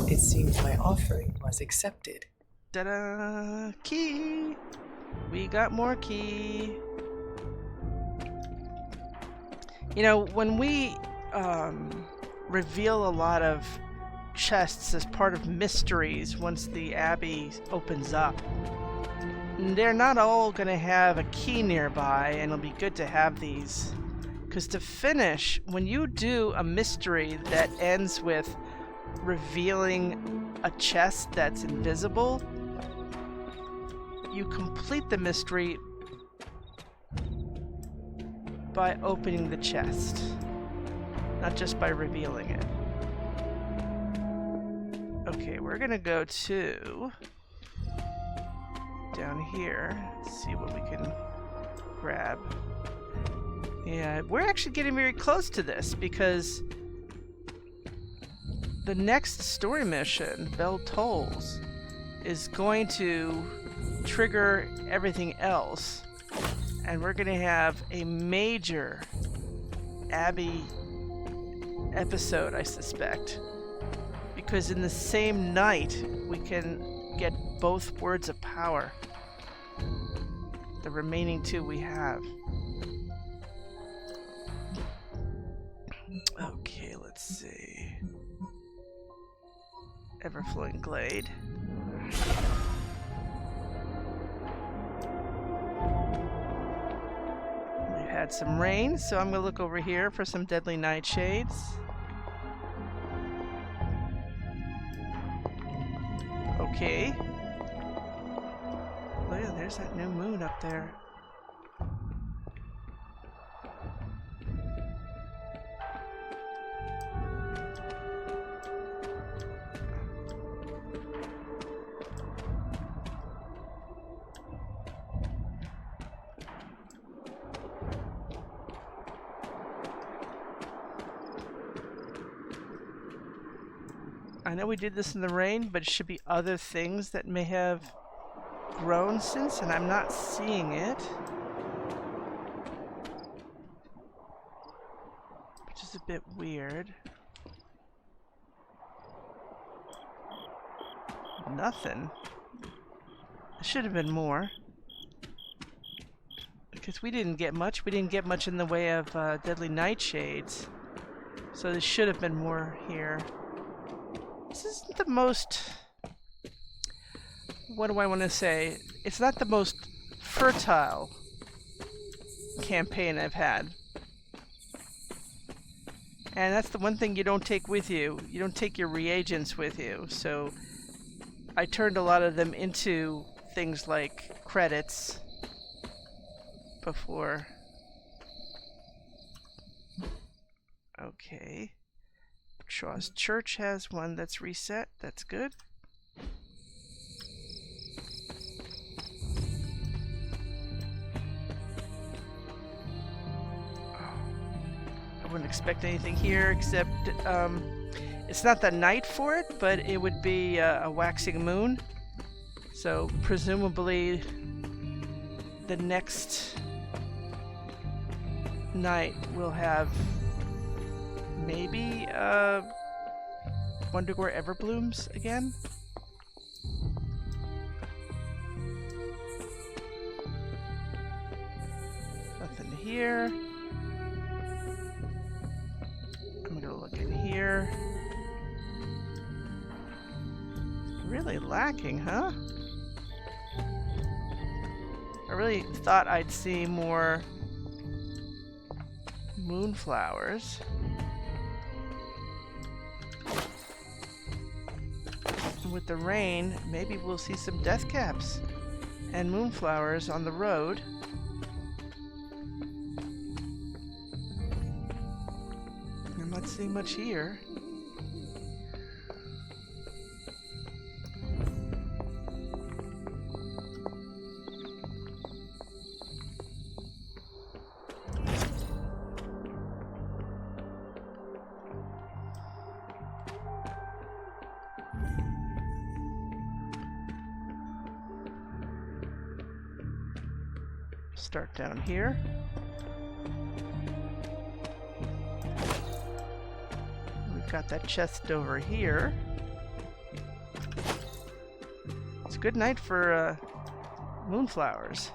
It seems my offering was accepted. Ta-da! Key! We got more key. You know, when we reveal a lot of chests as part of mysteries once the Abbey opens up, they're not all going to have a key nearby, and it'll be good to have these. Because to finish, when you do a mystery that ends with revealing a chest that's invisible, you complete the mystery by opening the chest, not just by revealing it. Okay, we're gonna go to down here, see what we can grab. Yeah, we're actually getting very close to this because the next story mission, Bell Tolls, is going to trigger everything else, and we're gonna have a major Abbey episode, I suspect, because in the same night we can get both words of power, the remaining two we have. Okay, let's see. Ever-flowing glade. We've had some rain, so I'm gonna look over here for some deadly nightshades. Okay. Look at, there's that new moon up there. I know we did this in the rain, but it should be other things that may have grown since, and I'm not seeing it. Which is a bit weird. Nothing. There should have been more. Because we didn't get much. We didn't get much in the way of deadly nightshades. So there should have been more here. This isn't the most, what do I want to say? It's not the most fertile campaign I've had. And that's the one thing you don't take with you. You don't take your reagents with you. So I turned a lot of them into things like credits before. Okay. Shaw's Church has one that's reset. That's good. I wouldn't expect anything here except it's not the night for it, but it would be a waxing moon. So presumably the next night we'll have maybe Wondergore Everblooms again. Nothing here. I'm gonna look in here. Really lacking, huh? I really thought I'd see more moonflowers. With the rain, maybe we'll see some death caps and moonflowers on the road. I'm not seeing much here. Start down here. We've got that chest over here. It's a good night for moonflowers.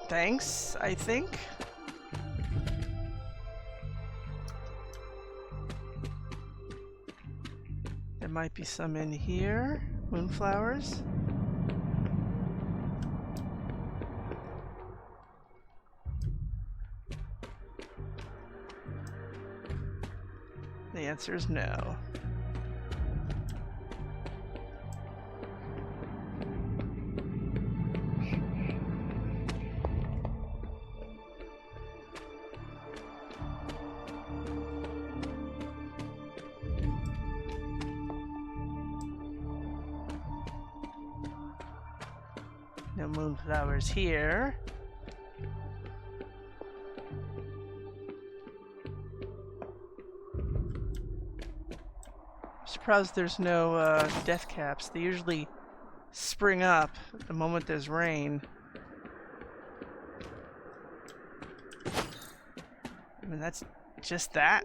Thanks, I think. There might be some in here. Moonflowers. The answer is no. No moonflowers here. I'm surprised there's no death caps. They usually spring up the moment there's rain. I mean, that's just that.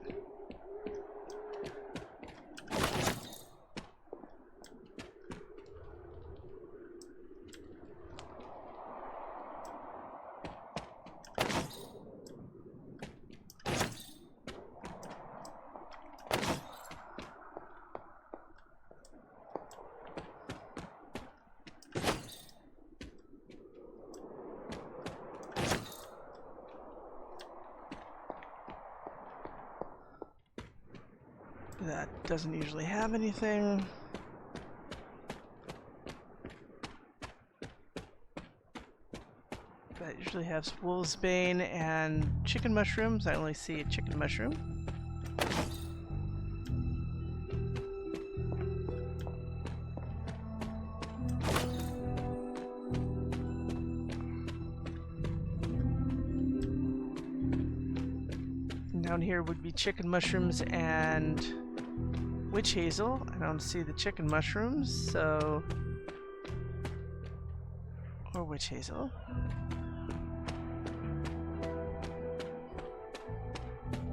That doesn't usually have anything. That usually has wolf's bane and chicken mushrooms. I only see a chicken mushroom. Down here would be chicken mushrooms and witch hazel. I don't see the chicken mushrooms, so... or witch hazel.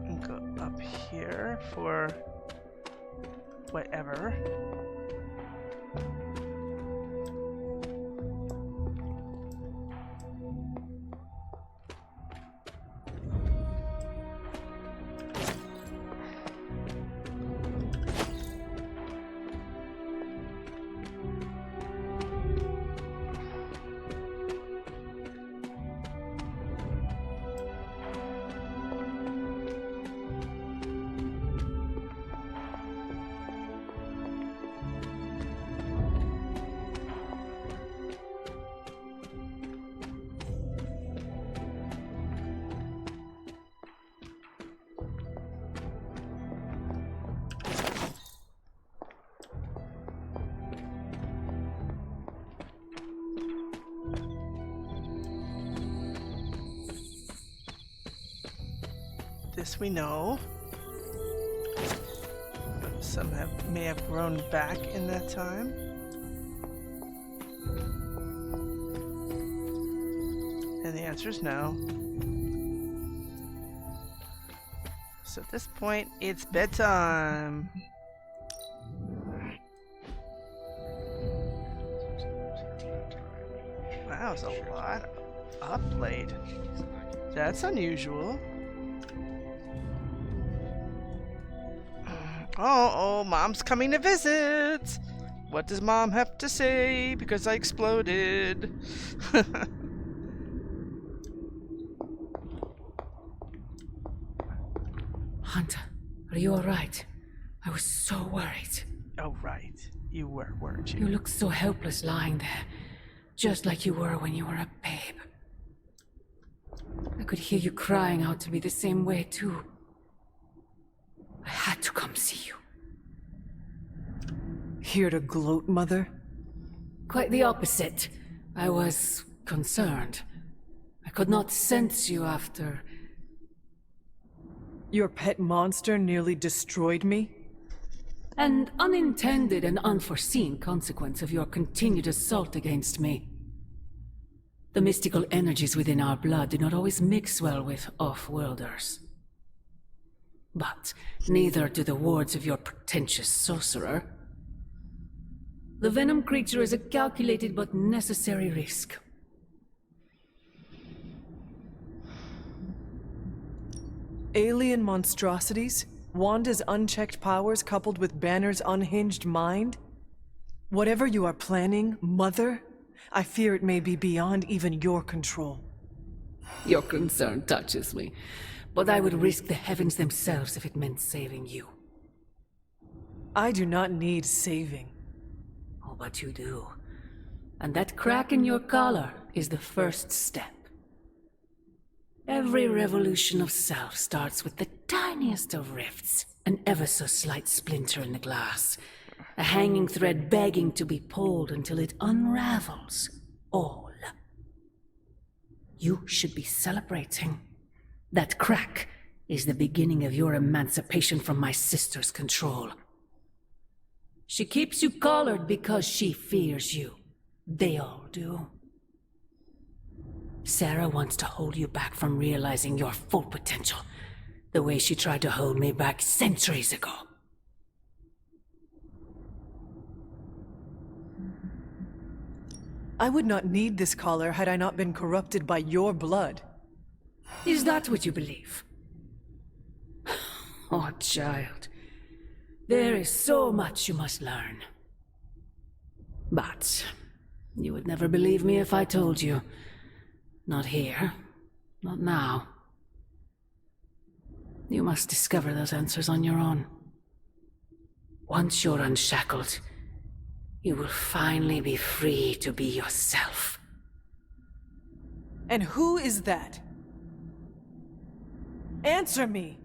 And go up here for whatever. This we know. But some may have grown back in that time. And the answer is no. So at this point, it's bedtime. Wow, there's a lot upplayed. That's unusual. Oh, Mom's coming to visit! What does Mom have to say? Because I exploded. Hunter, are you alright? I was so worried. Oh, right. You were, weren't you? You looked so helpless lying there. Just like you were when you were a babe. I could hear you crying out to me the same way, too. I had to come see you. Here to gloat, Mother? Quite the opposite. I was concerned. I could not sense you after... Your pet monster nearly destroyed me? An unintended and unforeseen consequence of your continued assault against me. The mystical energies within our blood do not always mix well with off-worlders. But neither do the wards of your pretentious sorcerer. The venom creature is a calculated but necessary risk. Alien monstrosities? Wanda's unchecked powers coupled with Banner's unhinged mind? Whatever you are planning, Mother, I fear it may be beyond even your control. Your concern touches me, but I would risk the heavens themselves if it meant saving you. I do not need saving. Oh, but you do. And that crack in your collar is the first step. Every revolution of self starts with the tiniest of rifts, an ever so slight splinter in the glass, a hanging thread begging to be pulled until it unravels all. You should be celebrating. That crack is the beginning of your emancipation from my sister's control. She keeps you collared because she fears you. They all do. Sarah wants to hold you back from realizing your full potential, the way she tried to hold me back centuries ago. I would not need this collar had I not been corrupted by your blood. Is that what you believe? Oh, child. There is so much you must learn. But you would never believe me if I told you. Not here. Not now. You must discover those answers on your own. Once you're unshackled, you will finally be free to be yourself. And who is that? Answer me!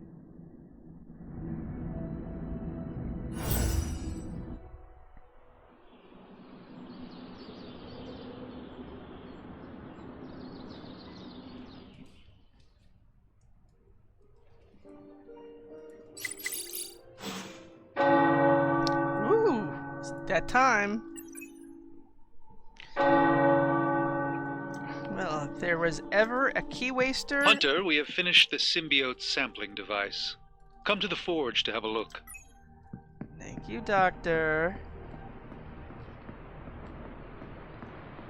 Ooh, it's that time. Well, if there was ever a key waster... Hunter, we have finished the symbiote sampling device. Come to the forge to have a look. Thank you, Doctor.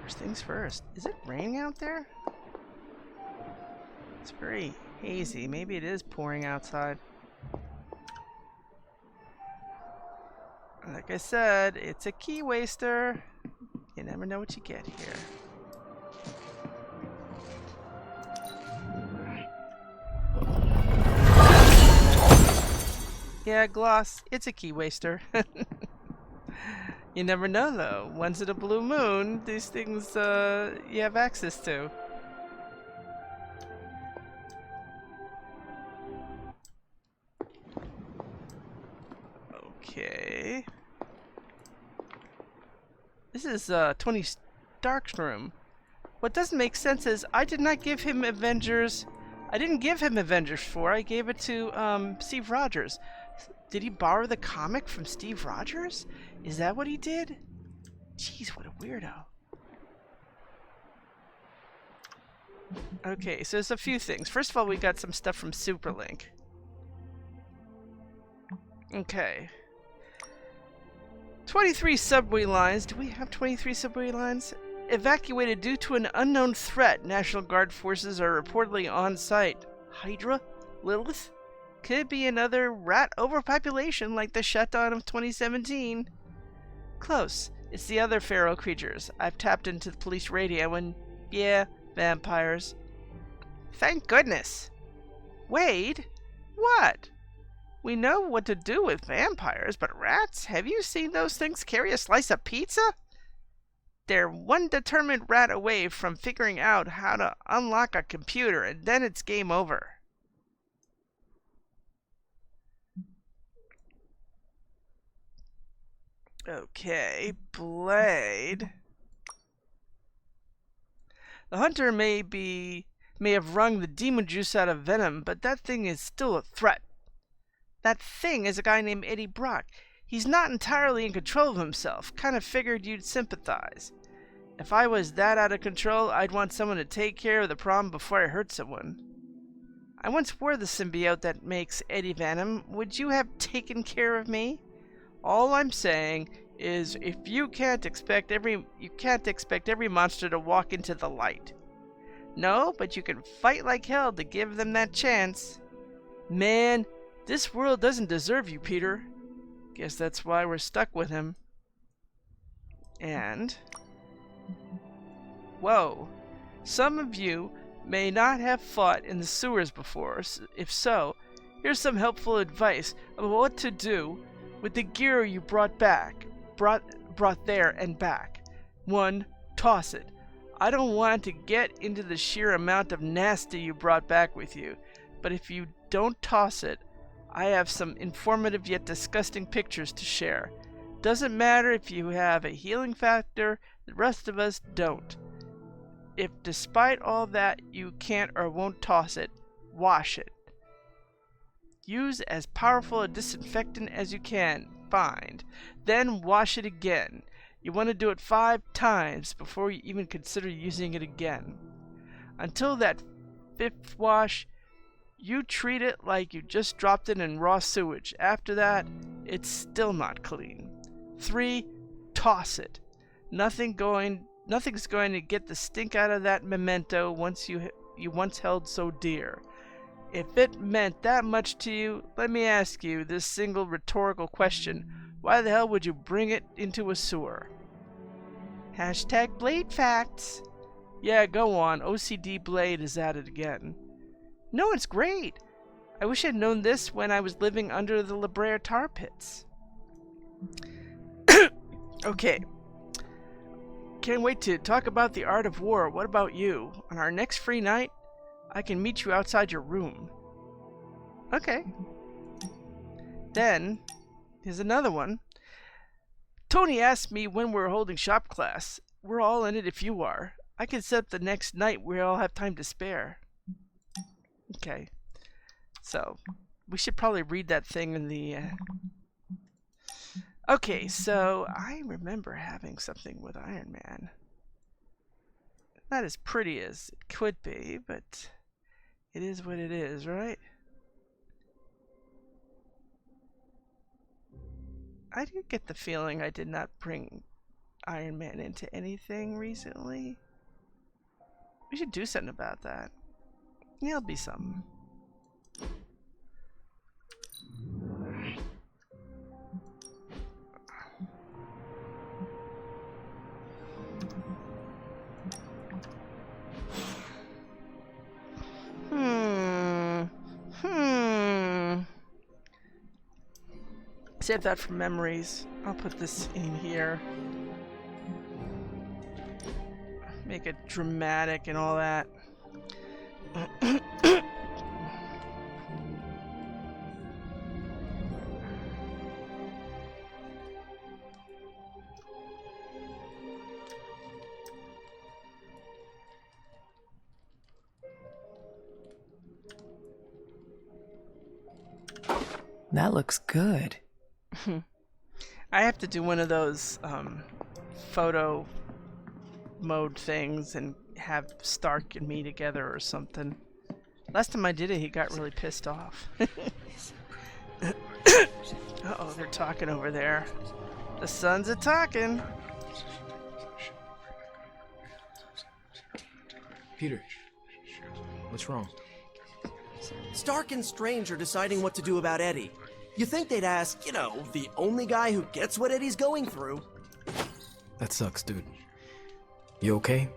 First things first. Is it raining out there? It's very hazy. Maybe it is pouring outside. Like I said, it's a key waster. You never know what you get here. Yeah, Gloss, it's a key waster. You never know, though. Once in a blue moon, these things you have access to. Okay. This is Tony Stark's room. What doesn't make sense is I did not give him Avengers. I didn't give him Avengers 4. I gave it to Steve Rogers. Did he borrow the comic from Steve Rogers? Is that what he did? Jeez, what a weirdo. Okay, so there's a few things. First of all, we got some stuff from Superlink. Okay. 23 subway lines. Do we have 23 subway lines? Evacuated due to an unknown threat. National Guard forces are reportedly on site. Hydra? Lilith? Could be another rat overpopulation like the shutdown of 2017. Close. It's the other feral creatures. I've tapped into the police radio and, yeah, vampires. Thank goodness. Wade? What? We know what to do with vampires, but rats? Have you seen those things carry a slice of pizza? They're one determined rat away from figuring out how to unlock a computer, and then it's game over. Okay, Blade. The hunter may have wrung the demon juice out of Venom, but that thing is still a threat. That thing is a guy named Eddie Brock. He's not entirely in control of himself. Kind of figured you'd sympathize. If I was that out of control, I'd want someone to take care of the problem before I hurt someone. I once wore the symbiote that makes Eddie Venom. Would you have taken care of me? All I'm saying is, if you can't expect every monster to walk into the light. No, but you can fight like hell to give them that chance. Man, this world doesn't deserve you, Peter. Guess that's why we're stuck with him. And... whoa. Some of you may not have fought in the sewers before. If so, here's some helpful advice about what to do with the gear you brought there and back. 1. Toss it. I don't want to get into the sheer amount of nasty you brought back with you, but if you don't toss it, I have some informative yet disgusting pictures to share. Doesn't matter if you have a healing factor, the rest of us don't. If despite all that you can't or won't toss it, wash it. Use as powerful a disinfectant as you can find. Then wash it again. You want to do it 5 times before you even consider using it again. Until that 5th wash, you treat it like you just dropped it in raw sewage. After that, it's still not clean. 3. Toss it. Nothing's going to get the stink out of that memento you once held so dear. If it meant that much to you, let me ask you this single rhetorical question. Why the hell would you bring it into a sewer? Hashtag Blade Facts. Yeah, go on. OCD Blade is at it again. No, it's great. I wish I'd known this when I was living under the La Brea tar pits. Okay. Can't wait to talk about the art of war. What about you? On our next free night, I can meet you outside your room. Okay. Then, here's another one. Tony asked me when we're holding shop class. We're all in it if you are. I can set up the next night where I'll have time to spare. Okay. So, we should probably read that thing in the... Okay, so I remember having something with Iron Man. Not as pretty as it could be, but it is what it is, right? I do get the feeling I did not bring Iron Man into anything recently. We should do something about that. There'll be something. Save that for memories. I'll put this in here. Make it dramatic and all that. That looks good. I have to do one of those photo mode things and have Stark and me together or something. Last time I did it, he got really pissed off. Uh-oh, they're talking over there. The sons are talking. Peter, what's wrong? Stark and Strange are deciding what to do about Eddie. You think they'd ask, you know, the only guy who gets what Eddie's going through. That sucks, dude. You okay?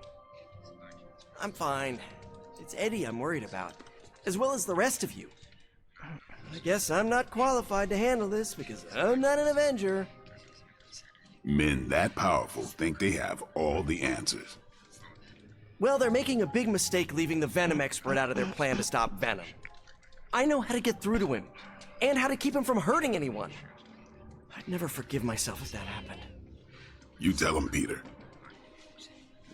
I'm fine. It's Eddie I'm worried about, as well as the rest of you. I guess I'm not qualified to handle this because I'm not an Avenger. Men that powerful think they have all the answers. Well, they're making a big mistake leaving the Venom expert out of their plan to stop Venom. I know how to get through to him, and how to keep him from hurting anyone. I'd never forgive myself if that happened. You tell him, Peter.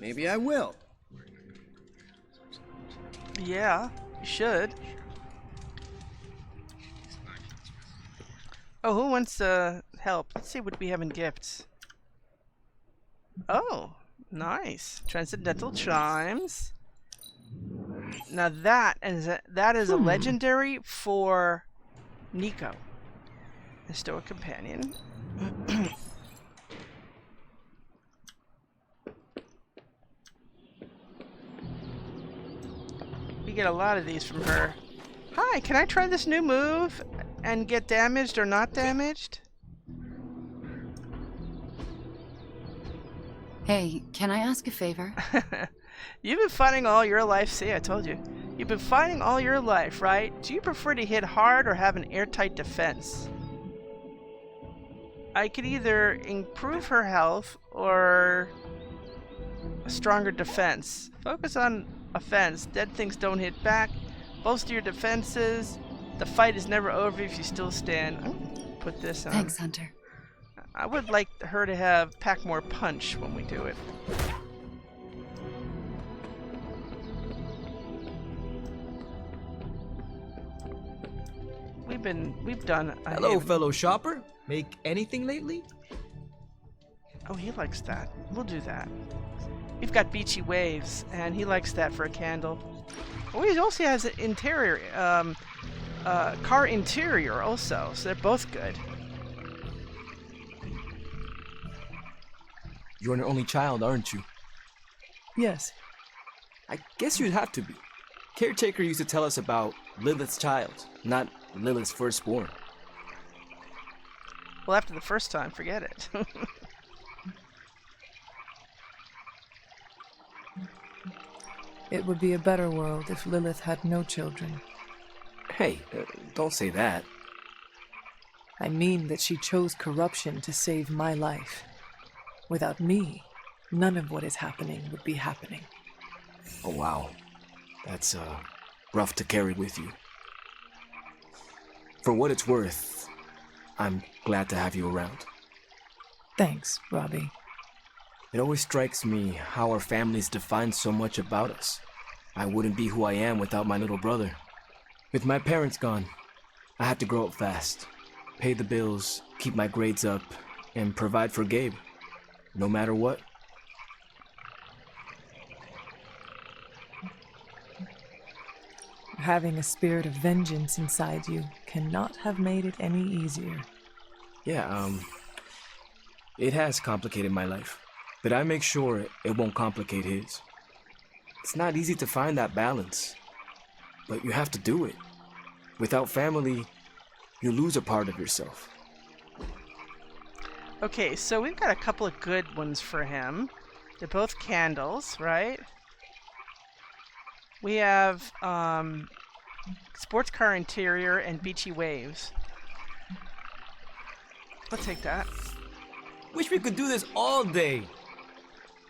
Maybe I will. Yeah, you should. Oh, who wants help? Let's see what we have in gifts. Oh, nice. Transcendental chimes. Now that is a legendary for Miko. A stoic companion. We get a lot of these from her. Hi, can I try this new move and get damaged or not damaged? Hey, can I ask a favor? You've been fighting all your life. See, I told you. You've been fighting all your life, right? Do you prefer to hit hard or have an airtight defense? I could either improve her health or a stronger defense. Focus on offense. Dead things don't hit back. Bolster your defenses. The fight is never over if you still stand. I'm gonna put this on. Thanks, Hunter. I would like her to pack more punch when we do it. We've done. Hello, fellow shopper. Make anything lately? Oh, he likes that. We'll do that. We've got beachy waves, and he likes that for a candle. Oh, he also has an interior, car interior also, so they're both good. You're an only child, aren't you? Yes. I guess you'd have to be. Caretaker used to tell us about Lilith's child, not Lilith's firstborn. Well, after the first time, forget it. It would be a better world if Lilith had no children. Hey, don't say that. I mean that she chose corruption to save my life. Without me, none of what is happening would be happening. Oh wow. That's rough to carry with you. For what it's worth, I'm glad to have you around. Thanks, Robbie. It always strikes me how our families define so much about us. I wouldn't be who I am without my little brother. With my parents gone, I had to grow up fast, pay the bills, keep my grades up, and provide for Gabe, no matter what. Having a spirit of vengeance inside you cannot have made it any easier. Yeah, it has complicated my life, but I make sure it won't complicate his. It's not easy to find that balance, but you have to do it. Without family, you lose a part of yourself. Okay, so we've got a couple of good ones for him. They're both candles, right? We have sports car interior and beachy waves. I'll take that. Wish we could do this all day.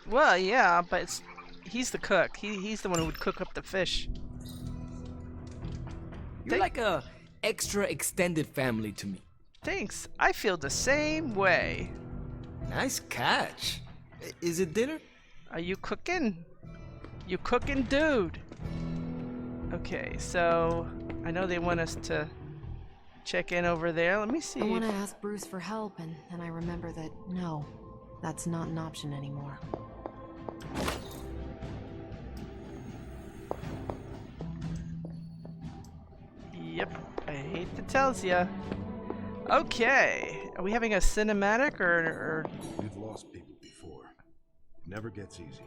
Well, yeah, but he's the cook. He's the one who would cook up the fish. You're like a extra extended family to me. Thanks. I feel the same way. Nice catch. Is it dinner? Are you cooking? You cooking, dude? Okay, so I know they want us to check in over there. Let me see. I want to ask Bruce for help, and then I remember that, no, that's not an option anymore. Yep, I hate to tell ya. Okay, are we having a cinematic or... We've lost people before. Never gets easy.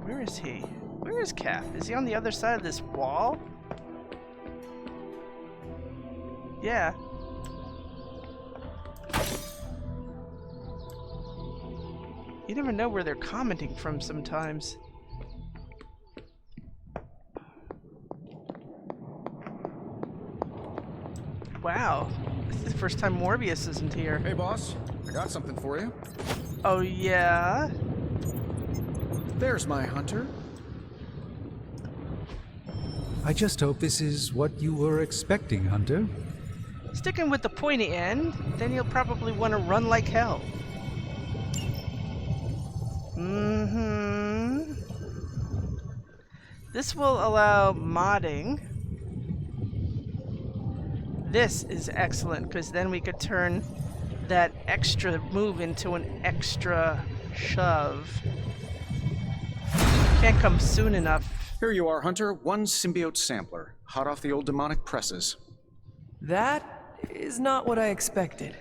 Where is he? Where is Cap? Is he on the other side of this wall? Yeah. You never know where they're commenting from sometimes. Wow, this is the first time Morbius isn't here. Hey boss, I got something for you. Oh yeah? There's my hunter. I just hope this is what you were expecting, Hunter. Sticking with the pointy end, then you'll probably want to run like hell. This will allow modding. This is excellent, because then we could turn that extra move into an extra shove. Can't come soon enough. Here you are, Hunter. One symbiote sampler, hot off the old demonic presses. That is not what I expected.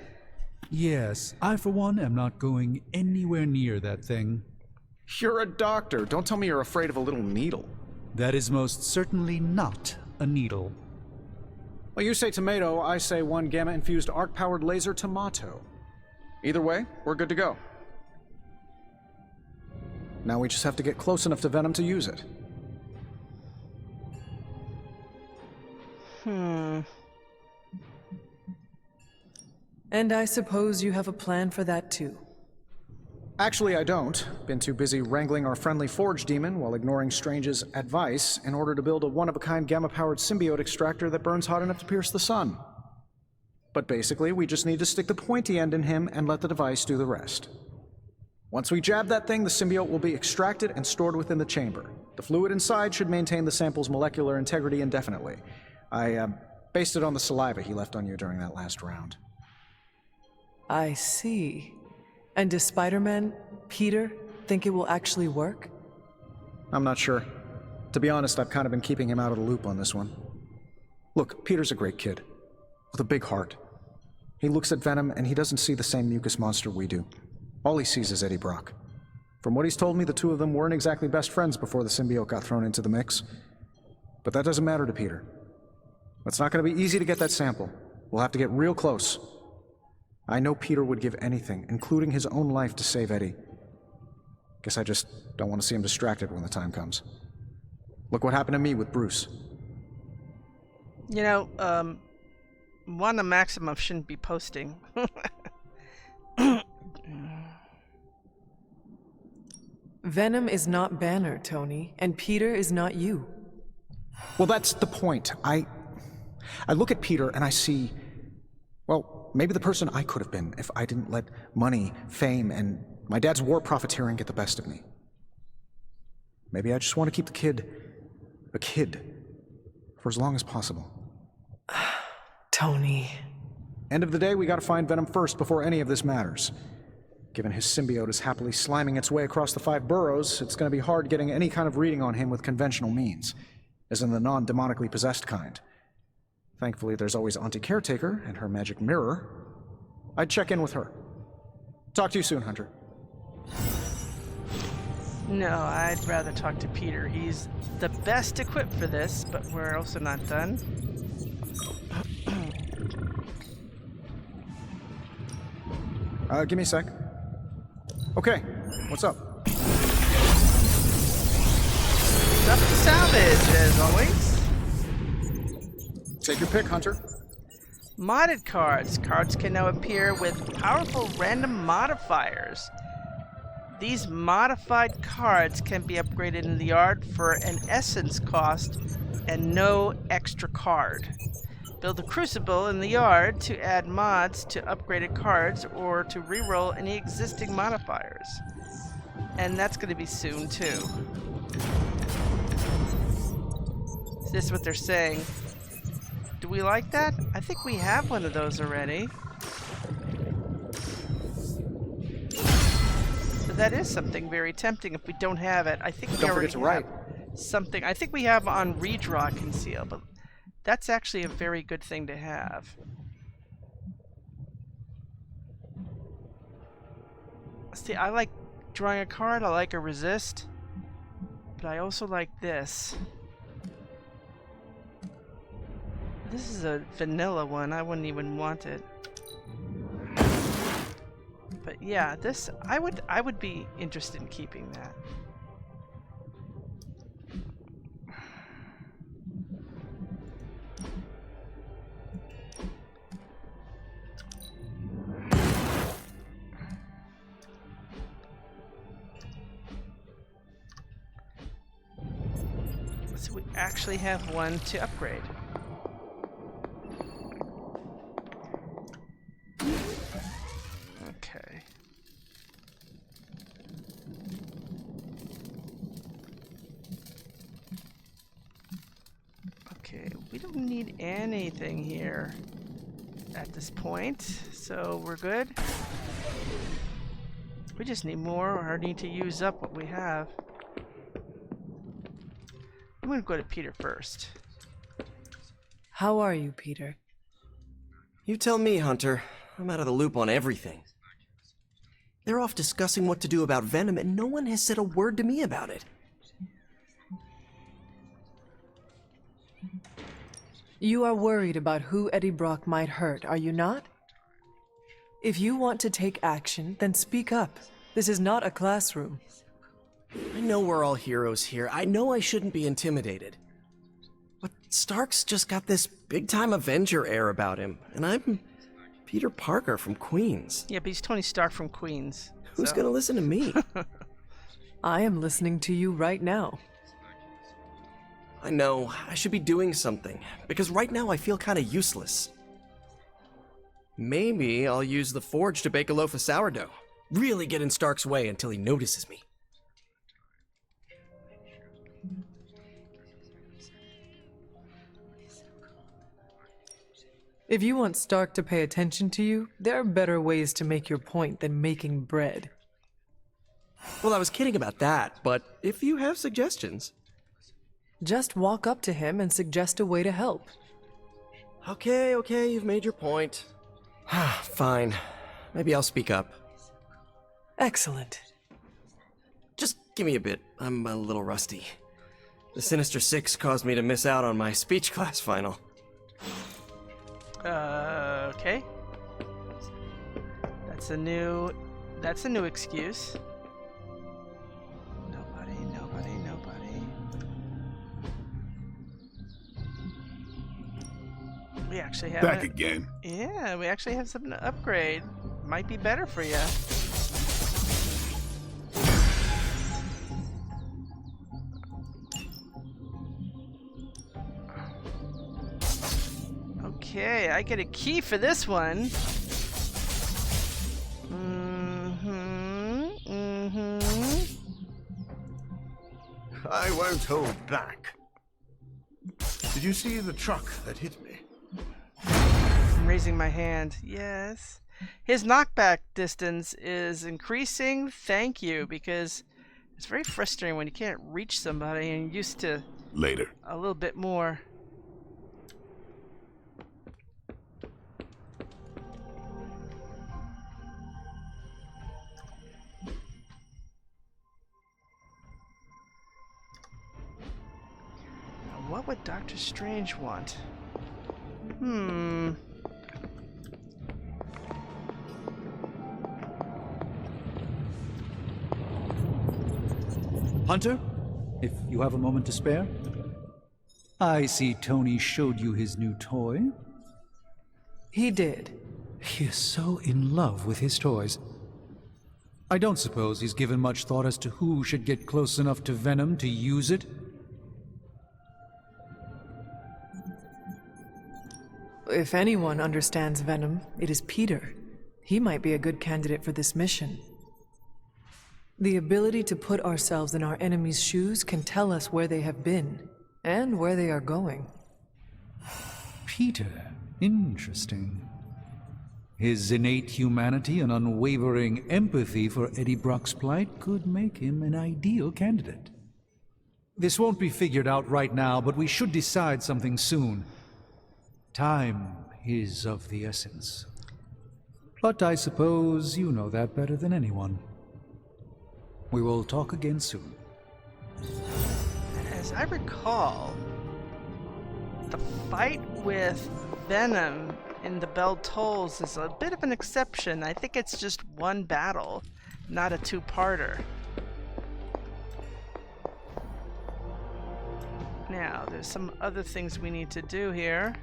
Yes, I for one am not going anywhere near that thing. You're a doctor. Don't tell me you're afraid of a little needle. That is most certainly not a needle. Well, you say tomato, I say one gamma-infused arc-powered laser tomato. Either way, we're good to go. Now we just have to get close enough to Venom to use it. And I suppose you have a plan for that too. Actually, I don't. Been too busy wrangling our friendly Forge demon while ignoring Strange's advice in order to build a one-of-a-kind gamma-powered symbiote extractor that burns hot enough to pierce the sun. But basically, we just need to stick the pointy end in him and let the device do the rest. Once we jab that thing, the symbiote will be extracted and stored within the chamber. The fluid inside should maintain the sample's molecular integrity indefinitely. I based it on the saliva he left on you during that last round. I see. And does Spider-Man, Peter, think it will actually work? I'm not sure. To be honest, I've kind of been keeping him out of the loop on this one. Look, Peter's a great kid, with a big heart. He looks at Venom and he doesn't see the same mucus monster we do. All he sees is Eddie Brock. From what he's told me, the two of them weren't exactly best friends before the symbiote got thrown into the mix. But that doesn't matter to Peter. It's not going to be easy to get that sample. We'll have to get real close. I know Peter would give anything, including his own life, to save Eddie. Guess I just don't want to see him distracted when the time comes. Look what happened to me with Bruce. You know, Wanda Maximoff shouldn't be posting. Venom is not Banner, Tony, and Peter is not you. Well, that's the point. I look at Peter and I see, well, maybe the person I could have been if I didn't let money, fame, and my dad's war profiteering get the best of me. Maybe I just want to keep the kid a kid for as long as possible. Tony. End of the day, we gotta find Venom first before any of this matters. Given his symbiote is happily sliming its way across the 5 boroughs, it's gonna be hard getting any kind of reading on him with conventional means, as in the non-demonically possessed kind. Thankfully, there's always Auntie Caretaker and her magic mirror. I'd check in with her. Talk to you soon, Hunter. No, I'd rather talk to Peter. He's the best equipped for this, but we're also not done. Give me a sec. Okay, what's up? Stuff to salvage, as always. Take your pick, Hunter. Modded cards. Cards can now appear with powerful random modifiers. These modified cards can be upgraded in the yard for an essence cost and no extra card. Build a crucible in the yard to add mods to upgraded cards or to reroll any existing modifiers. And that's going to be soon too. Is this what they're saying? Do we like that? I think we have one of those already. So that is something very tempting if we don't have it. I think we already have something. I think we have on redraw conceal, but that's actually a very good thing to have. See, I like drawing a card, I like a resist, but I also like this. This is a vanilla one, I wouldn't even want it. But yeah, this, I would be interested in keeping that. So we actually have one to upgrade. Okay. Okay, we don't need anything here at this point, so we're good. We just need more or need to use up what we have. I'm gonna go to Peter first. How are you, Peter? You tell me, Hunter. I'm out of the loop on everything. They're off discussing what to do about Venom, and no one has said a word to me about it. You are worried about who Eddie Brock might hurt, are you not? If you want to take action, then speak up. This is not a classroom. I know we're all heroes here. I know I shouldn't be intimidated. But Stark's just got this big-time Avenger air about him, and I'm Peter Parker from Queens. Yeah, but he's Tony Stark from Queens. Who's gonna listen to me? I am listening to you right now. I know, I should be doing something, because right now I feel kinda useless. Maybe I'll use the forge to bake a loaf of sourdough. Really get in Stark's way until he notices me. If you want Stark to pay attention to you, there are better ways to make your point than making bread. Well, I was kidding about that, but if you have suggestions... Just walk up to him and suggest a way to help. Okay, you've made your point. Fine. Maybe I'll speak up. Excellent. Just give me a bit. I'm a little rusty. The Sinister Six caused me to miss out on my speech class final. Okay. That's a new excuse. Nobody. We actually have Back again. Yeah, we actually have something to upgrade. Might be better for you. Okay, I get a key for this one. I won't hold back. Did you see the truck that hit me? I'm raising my hand. Yes. His knockback distance is increasing. Thank you, because it's very frustrating when you can't reach somebody and you're used to later a little bit more. What would Doctor Strange want? Hunter, if you have a moment to spare. I see Tony showed you his new toy. He did. He is so in love with his toys. I don't suppose he's given much thought as to who should get close enough to Venom to use it. If anyone understands Venom, it is Peter. He might be a good candidate for this mission. The ability to put ourselves in our enemy's shoes can tell us where they have been, and where they are going. Peter, interesting. His innate humanity and unwavering empathy for Eddie Brock's plight could make him an ideal candidate. This won't be figured out right now, but we should decide something soon. Time is of the essence. But I suppose you know that better than anyone. We will talk again soon. As I recall, the fight with Venom in the Bell Tolls is a bit of an exception. I think it's just one battle, not a two-parter. Now, there's some other things we need to do here.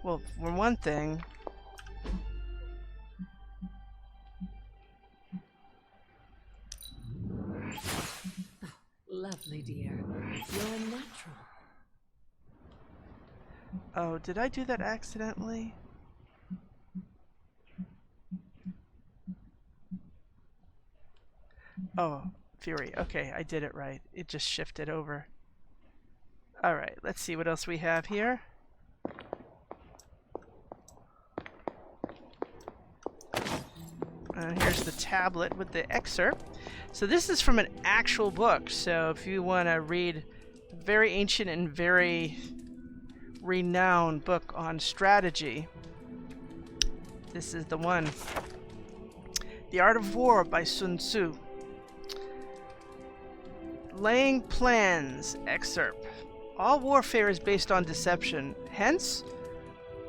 Well, for one thing, Lovely, dear. You're a natural. oh, did I do that accidentally? Oh, Fury. Okay, I did it right. It just shifted over. Alright, let's see what else we have here. Here's the tablet with the excerpt. So this is from an actual book. So if you want to read a very ancient and very renowned book on strategy, this is the one. The Art of War by Sun Tzu. Laying plans excerpt. All warfare is based on deception. Hence,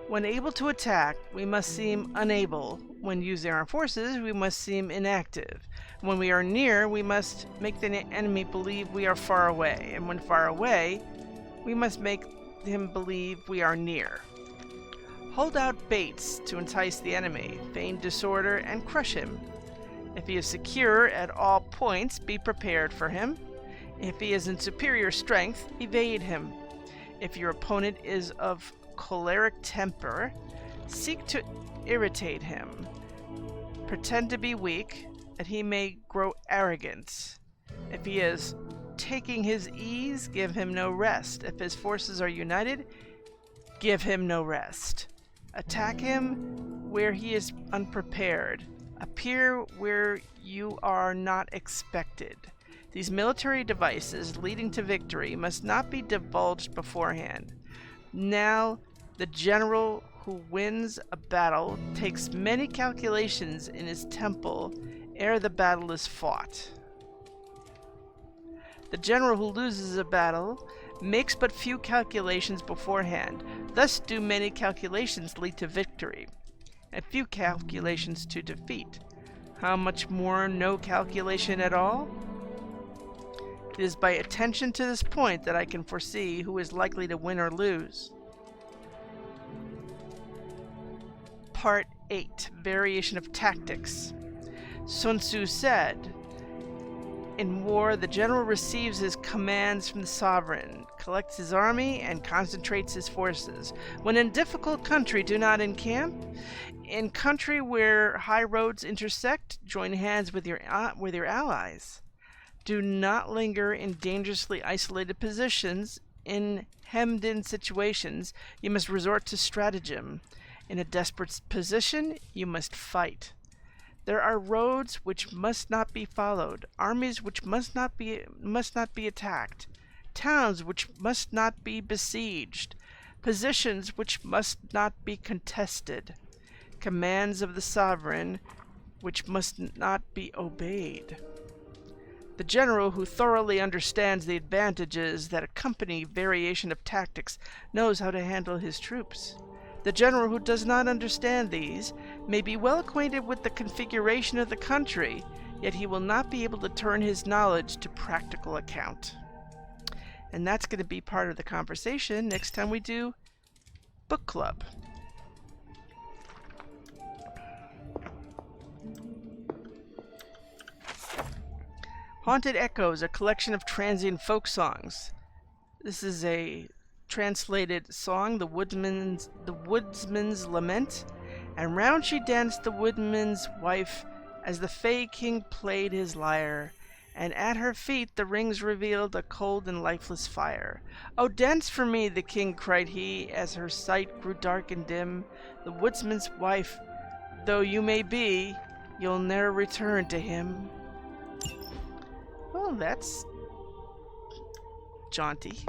when able to attack, we must seem unable. When using our forces, we must seem inactive. When we are near, we must make the enemy believe we are far away. And when far away, we must make him believe we are near. Hold out baits to entice the enemy, feign disorder, and crush him. If he is secure at all points, be prepared for him. If he is in superior strength, evade him. If your opponent is of choleric temper, seek to irritate him. Pretend to be weak, that he may grow arrogant. If he is taking his ease, give him no rest. If his forces are united, give him no rest. Attack him where he is unprepared. Appear where you are not expected. These military devices leading to victory must not be divulged beforehand. Now, the general who wins a battle takes many calculations in his temple ere the battle is fought. The general who loses a battle makes but few calculations beforehand. Thus do many calculations lead to victory, and few calculations to defeat. How much more no calculation at all? It is by attention to this point that I can foresee who is likely to win or lose. Part 8, Variation of Tactics. Sun Tzu said, "In war, the general receives his commands from the sovereign, collects his army, and concentrates his forces. When in difficult country, do not encamp. In country where high roads intersect, join hands with your allies. Do not linger in dangerously isolated positions. In hemmed-in situations, you must resort to stratagem. In a desperate position, you must fight. There are roads which must not be followed, armies which must not be attacked, towns which must not be besieged, positions which must not be contested, commands of the sovereign which must not be obeyed. The general who thoroughly understands the advantages that accompany variation of tactics knows how to handle his troops. The general who does not understand these may be well acquainted with the configuration of the country, yet he will not be able to turn his knowledge to practical account." And that's going to be part of the conversation next time we do book club. Haunted Echoes, a collection of transient folk songs. This is a translated song, the woodsman's lament, and round she danced the woodman's wife as the Fey King played his lyre, and at her feet the rings revealed a cold and lifeless fire. "Oh, dance for me," the king cried he, as her sight grew dark and dim. "The woodsman's wife, though you may be, you'll ne'er return to him." Well, that's jaunty.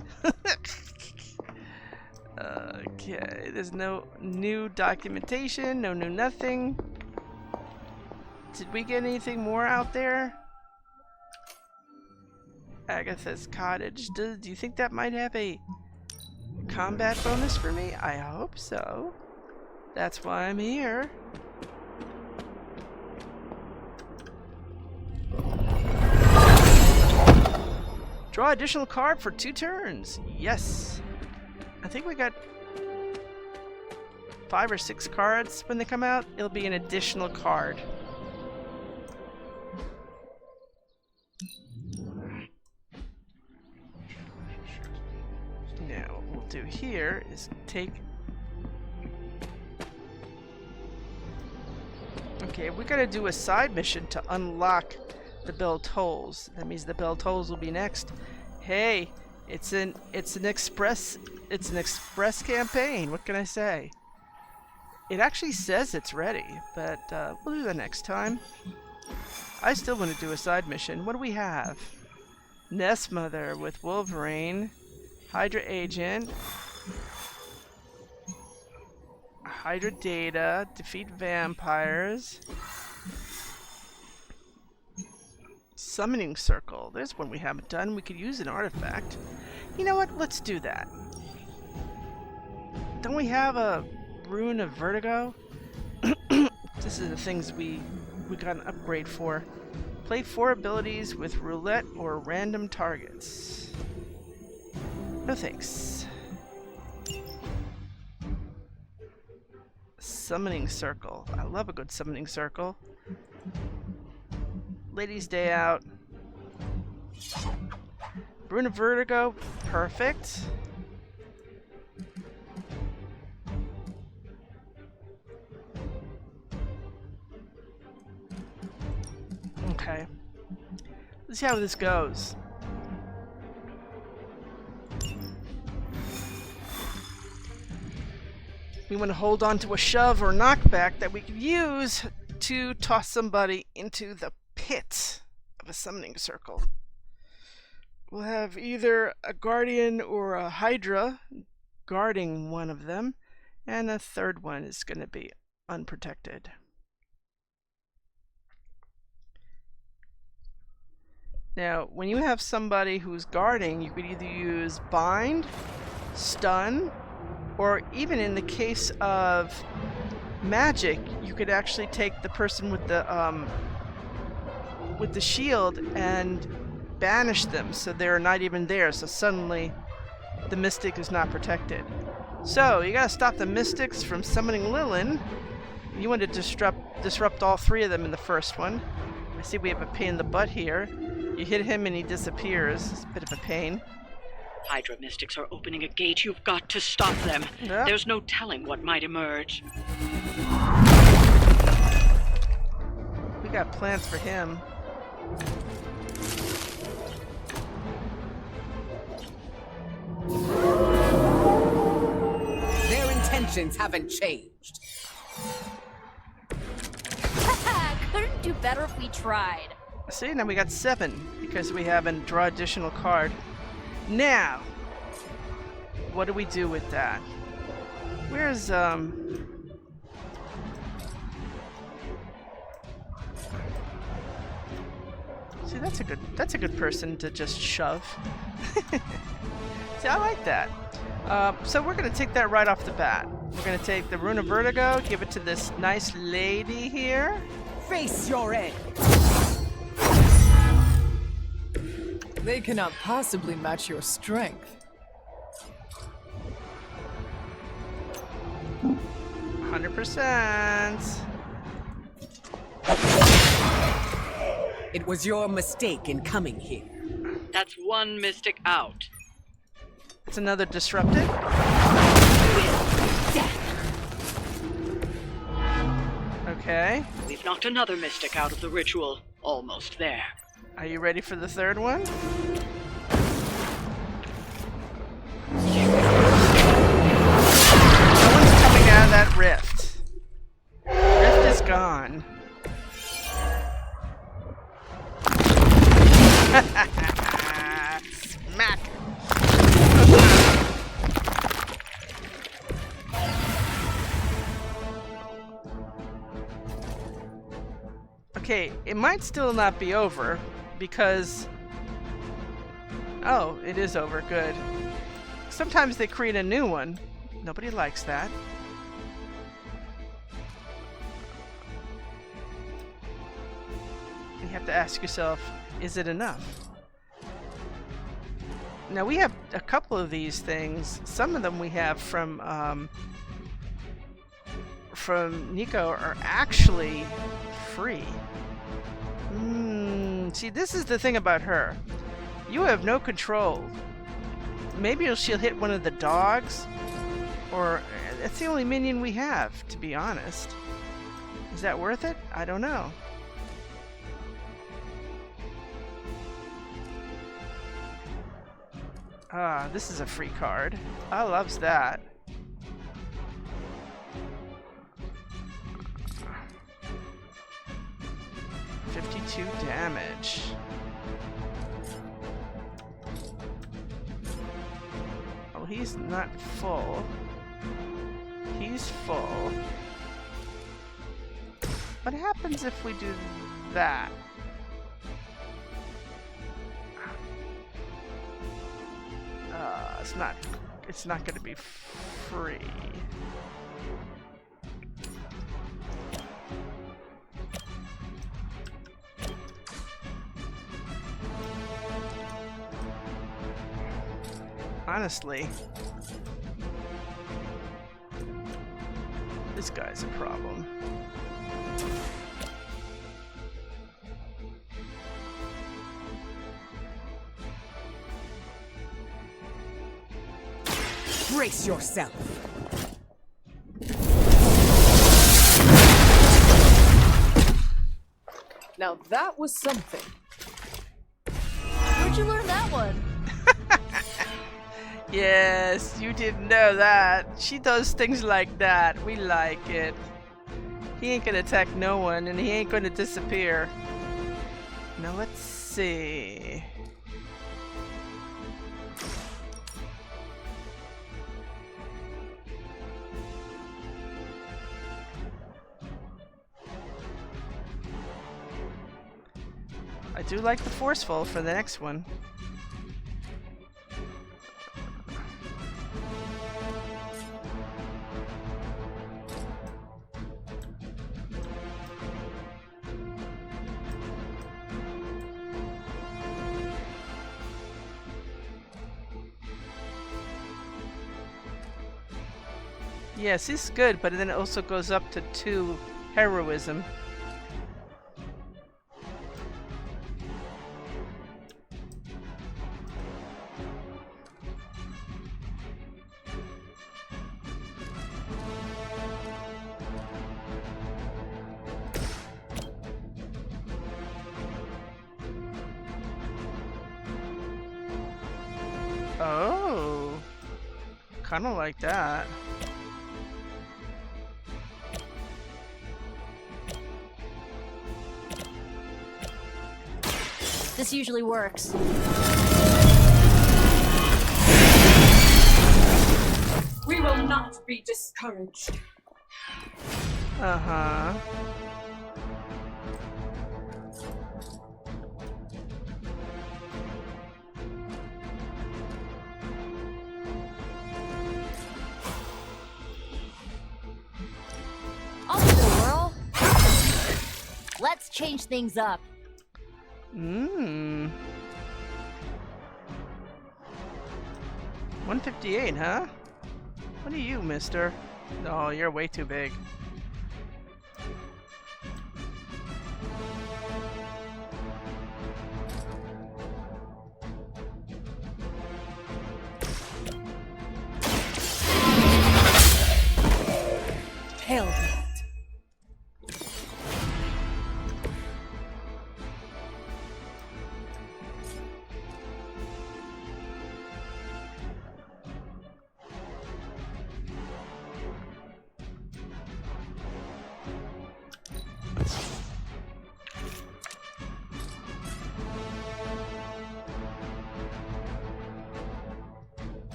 Okay, there's no new documentation, no new nothing. Did we get anything more out there? Agatha's Cottage. Do you think that might have a combat bonus for me? I hope so. That's why I'm here. Draw additional card for 2 turns. Yes. I think we got 5 or 6 cards when they come out. It'll be an additional card. Now, what we'll do here is take... Okay, we gotta do a side mission to unlock the bell tolls. That means the bell tolls will be next. Hey, it's an express campaign. What can I say? It actually says it's ready, but we'll do that next time. I still want to do a side mission. What do we have? Nest Mother with Wolverine, Hydra Agent, Hydra Data, defeat vampires. Summoning Circle. There's one we haven't done. We could use an artifact. You know what? Let's do that. Don't we have a Rune of Vertigo? This is the things we got an upgrade for. Play 4 abilities with roulette or random targets. No thanks. Summoning Circle. I love a good Summoning Circle. Ladies' Day Out. Rune of Vertigo. Perfect. Okay. Let's see how this goes. We want to hold on to a shove or knockback that we can use to toss somebody into the pit of a Summoning Circle. We'll have either a Guardian or a Hydra guarding one of them, and a third one is going to be unprotected. Now, when you have somebody who's guarding, you could either use Bind, Stun, or even in the case of magic, you could actually take the person with the shield and banish them so they're not even there, so suddenly the mystic is not protected. So you gotta stop the mystics from summoning Lilin, You want to disrupt all three of them in the first one. I see we have a pain in the butt here. You hit him and he disappears. It's a bit of a pain. Hydra mystics are opening a gate. You've got to stop them. Yep. There's no telling what might emerge. We got plans for him. Their intentions haven't changed. Couldn't do better if we tried. See, now we got 7 because we have a draw additional card. Now, what do we do with that? Where's See, that's a good person to just shove. See, I like that. So we're gonna take that right off the bat. We're gonna take the Rune of Vertigo, give it to this nice lady here. Face your end. They cannot possibly match your strength. 100%. It was your mistake in coming here. That's one mystic out. It's another disrupted. Okay. We've knocked another mystic out of the ritual. Almost there. Are you ready for the third one? No one's coming out of that rift. Rift is gone. Smack! Okay, it might still not be over, because... Oh, it is over, good. Sometimes they create a new one. Nobody likes that. You have to ask yourself, is it enough? Now we have a couple of these things. Some of them we have from Miko are actually free. See, this is the thing about her. You have no control. Maybe she'll hit one of the dogs, or that's the only minion we have, to be honest. Is that worth it? I don't know. Ah, this is a free card. I loves that. $52 damage. Oh, he's not full. He's full. What happens if we do that? It's not going to be free. Honestly, this guy's a problem. Brace yourself. Now that was something. Where'd you learn that one? Yes, you didn't know that. She does things like that. We like it. He ain't gonna attack no one, and he ain't gonna disappear. Now let's see. I do like the forceful for the next one. Yes, this is good, but then it also goes up to 2 heroism. Oh, kind of like that. This usually works. We will not be discouraged. Uh-huh. Also, let's change things up. Mmm. 158, huh? What are you, mister? No, you're way too big. Hell.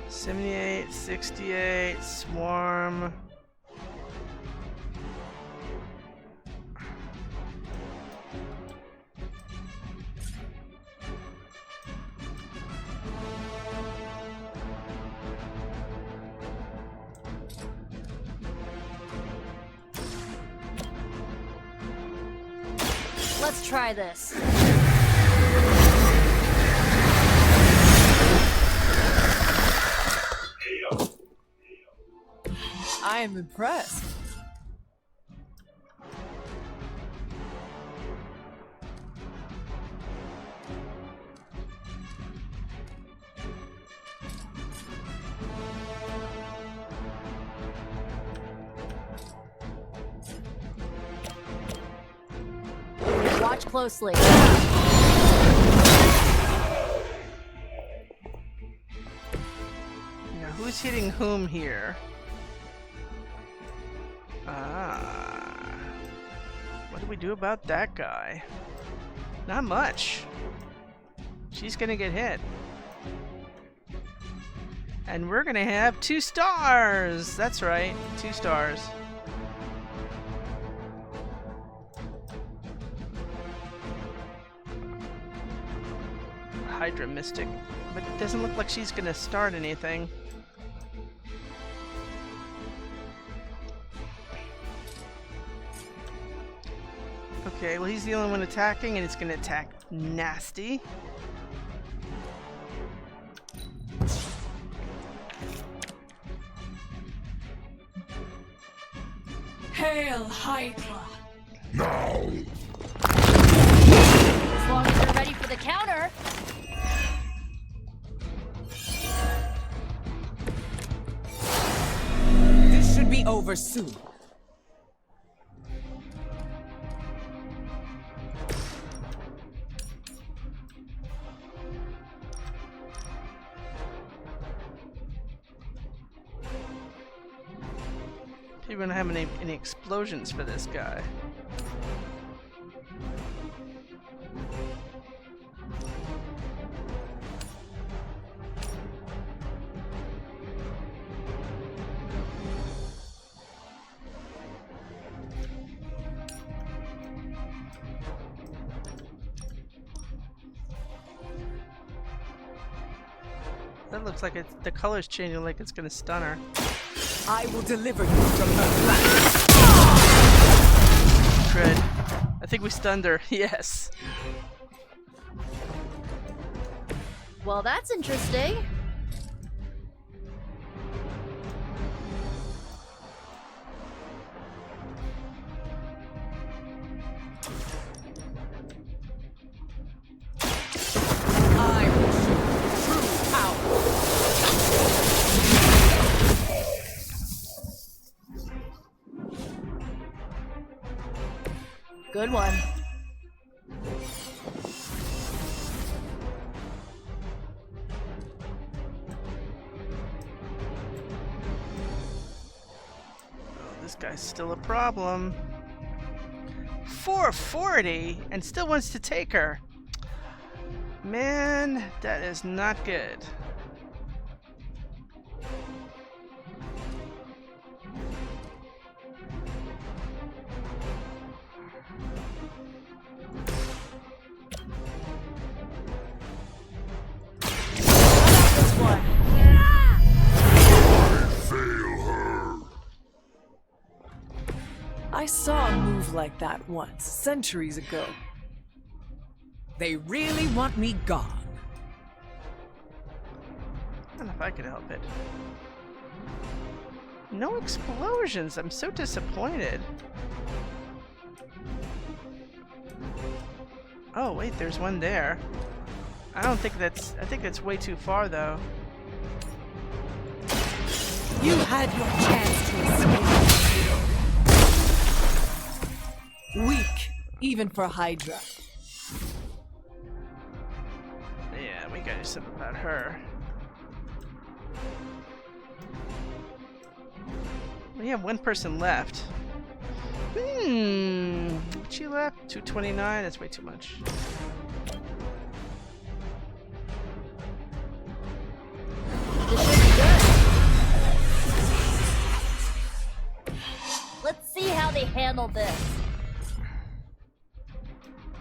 $78, $68, swarm. Let's try this. I am impressed. Watch closely. Now, who's hitting whom here? What do we do about that guy? Not much. She's gonna get hit. And we're gonna have 2 stars! That's right, 2 stars. Hydra Mystic. But it doesn't look like she's gonna start anything. Okay, well he's the only one attacking and it's gonna attack nasty. Hail Hydra! Now! As long as you're ready for the counter. This should be over soon. You're gonna have any explosions for this guy. That looks like it's, the color's changing, like it's gonna stun her. I will deliver you from her grasp. Good. I think we stunned her. Yes. Well, that's interesting. I will show you true power. Good one. This guy's still a problem. 440 and still wants to take her. Man, that is not good. I saw a move like that once, centuries ago. They really want me gone. I don't know if I could help it. No explosions. I'm so disappointed. Oh, wait, there's one there. I don't think that's... I think that's way too far, though. You had your chance to escape. Weak, even for Hydra. Yeah, we gotta do something about her. We have one person left. She left 229. That's way too much. This should be good. Let's see how they handle this.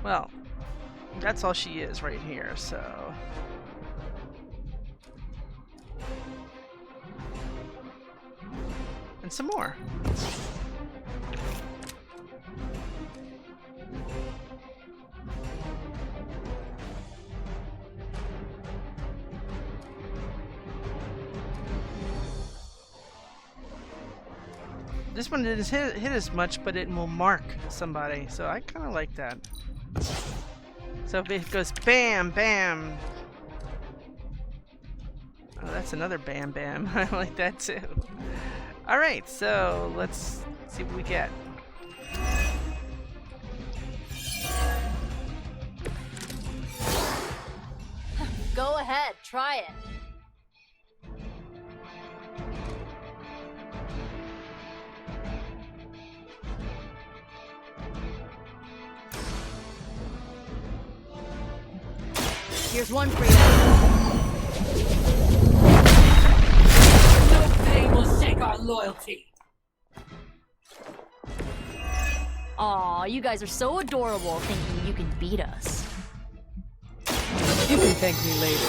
Well, that's all she is right here, so... And some more. This one didn't hit as much, but it will mark somebody, so I kind of like that. So if it goes bam, bam. Oh, that's another bam, bam. I like that too. Alright, so let's see what we get. Go ahead, try it. Here's one for you. No pain will shake our loyalty. Aw, you guys are so adorable thinking you can beat us. You can thank me later.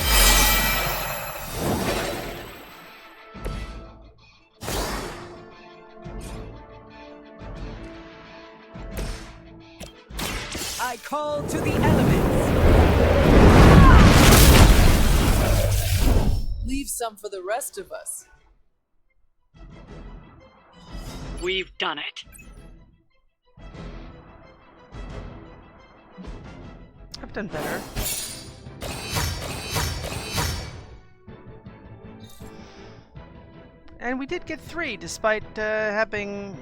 I call to the elements. Leave some for the rest of us. We've done it. I've done better. And we did get 3, despite having...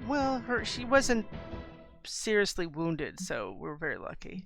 Well, she wasn't seriously wounded, so we're very lucky.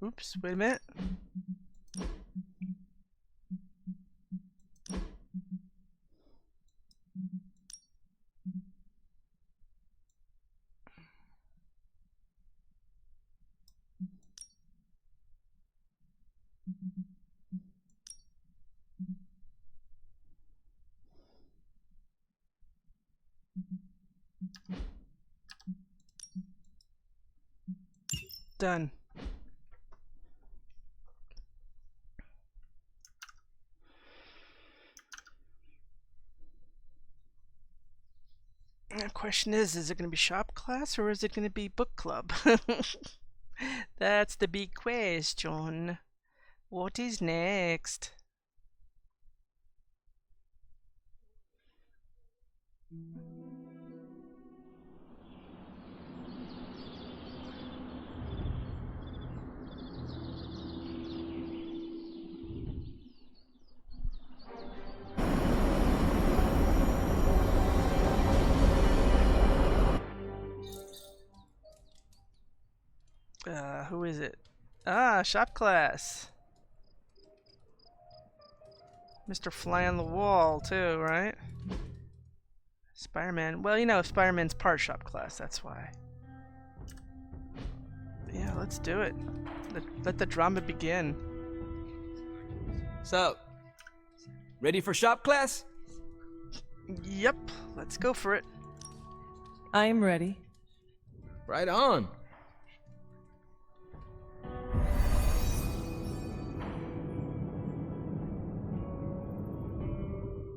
Oops, wait a minute. Done. The question is it going to be shop class or is it going to be book club? That's the big question. What is next? Who is it? Ah, shop class. Mr. Fly on the Wall, too, right? Spider-Man. Well, you know, Spider-Man's part shop class, that's why. Yeah, let's do it. Let the drama begin. So, ready for shop class? Yep, let's go for it. I'm ready. Right on.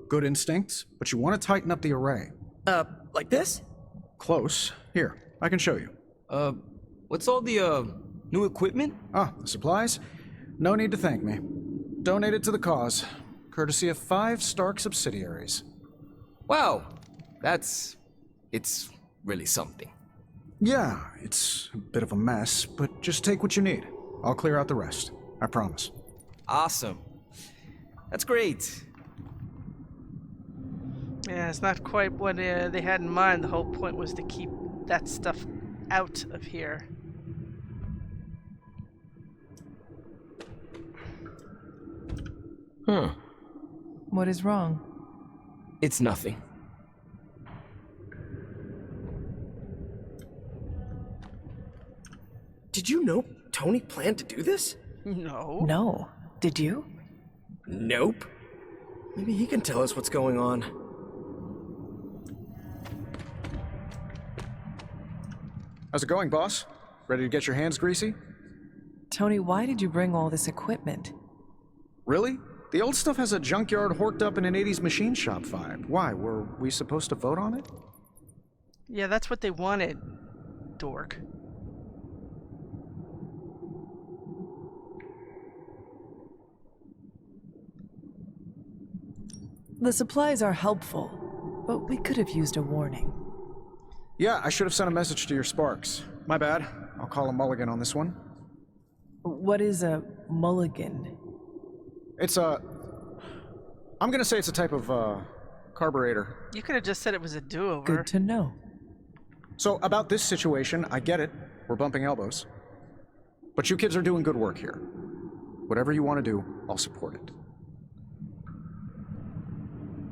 Good instincts, but you want to tighten up the array. Like this? Close. Here, I can show you. What's all the, new equipment? Ah, the supplies? No need to thank me. Donated to the cause, courtesy of 5 Stark subsidiaries. Wow, it's really something. Yeah, it's a bit of a mess, but just take what you need. I'll clear out the rest. I promise. Awesome. That's great. Yeah, it's not quite what they had in mind. The whole point was to keep that stuff out of here. Huh. What is wrong? It's nothing. Did you know Tony planned to do this? No. No. Did you? Nope. Maybe he can tell us what's going on. How's it going, boss? Ready to get your hands greasy? Tony, why did you bring all this equipment? Really? The old stuff has a junkyard horked up in an 80s machine shop vibe. Why? Were we supposed to vote on it? Yeah, that's what they wanted, dork. The supplies are helpful, but we could have used a warning. Yeah, I should have sent a message to your Sparks. My bad. I'll call a mulligan on this one. What is a mulligan? It's a... I'm gonna say it's a type of, carburetor. You could have just said it was a do-over. Good to know. So, about this situation, I get it. We're bumping elbows. But you kids are doing good work here. Whatever you want to do, I'll support it.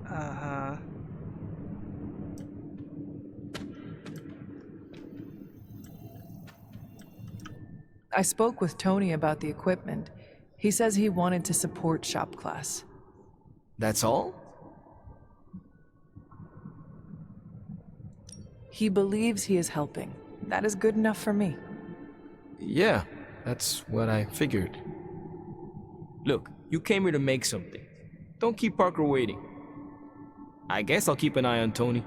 Uh-huh. I spoke with Tony about the equipment. He says he wanted to support shop class. That's all? He believes he is helping. That is good enough for me. Yeah, that's what I figured. Look, you came here to make something. Don't keep Parker waiting. I guess I'll keep an eye on Tony.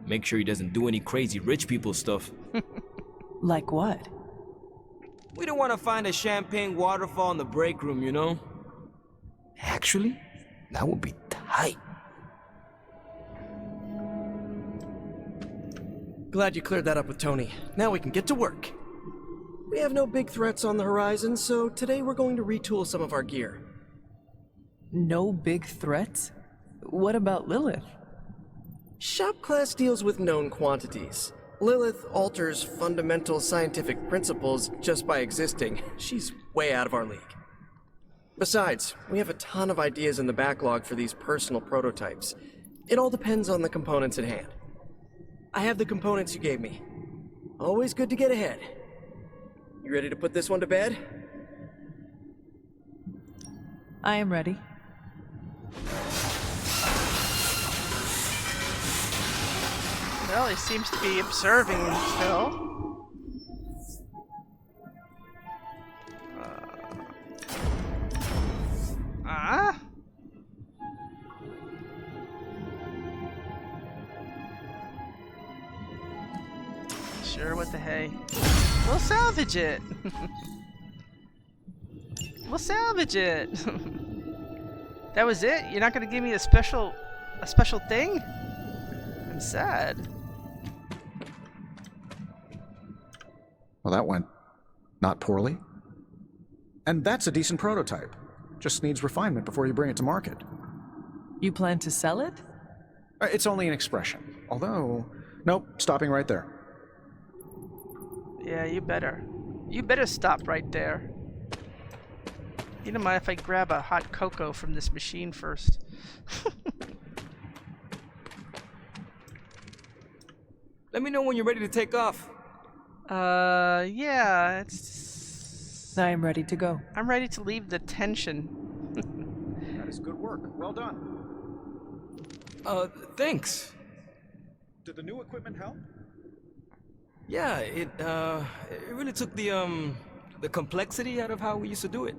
Make sure he doesn't do any crazy rich people stuff. Like what? We don't want to find a champagne waterfall in the break room, you know? Actually, that would be tight. Glad you cleared that up with Tony. Now we can get to work. We have no big threats on the horizon, so today we're going to retool some of our gear. No big threats? What about Lilith? Shop class deals with known quantities. Lilith alters fundamental scientific principles just by existing. She's way out of our league. Besides, we have a ton of ideas in the backlog for these personal prototypes. It all depends on the components at hand. I have the components you gave me. Always good to get ahead. You ready to put this one to bed? I am ready. Well, he seems to be observing still. Sure, what the hey. We'll salvage it. We'll salvage it. That was it? You're not gonna give me a special thing? I'm sad. Well, that went not poorly. And that's a decent prototype. Just needs refinement before you bring it to market. You plan to sell it? It's only an expression. Although, nope, stopping right there. Yeah, you better. You better stop right there. You don't mind if I grab a hot cocoa from this machine first? Let me know when you're ready to take off. Yeah, it's... I am ready to go. I'm ready to leave the tension. That is good work. Well done. Thanks. Did the new equipment help? Yeah, it really took the complexity out of how we used to do it.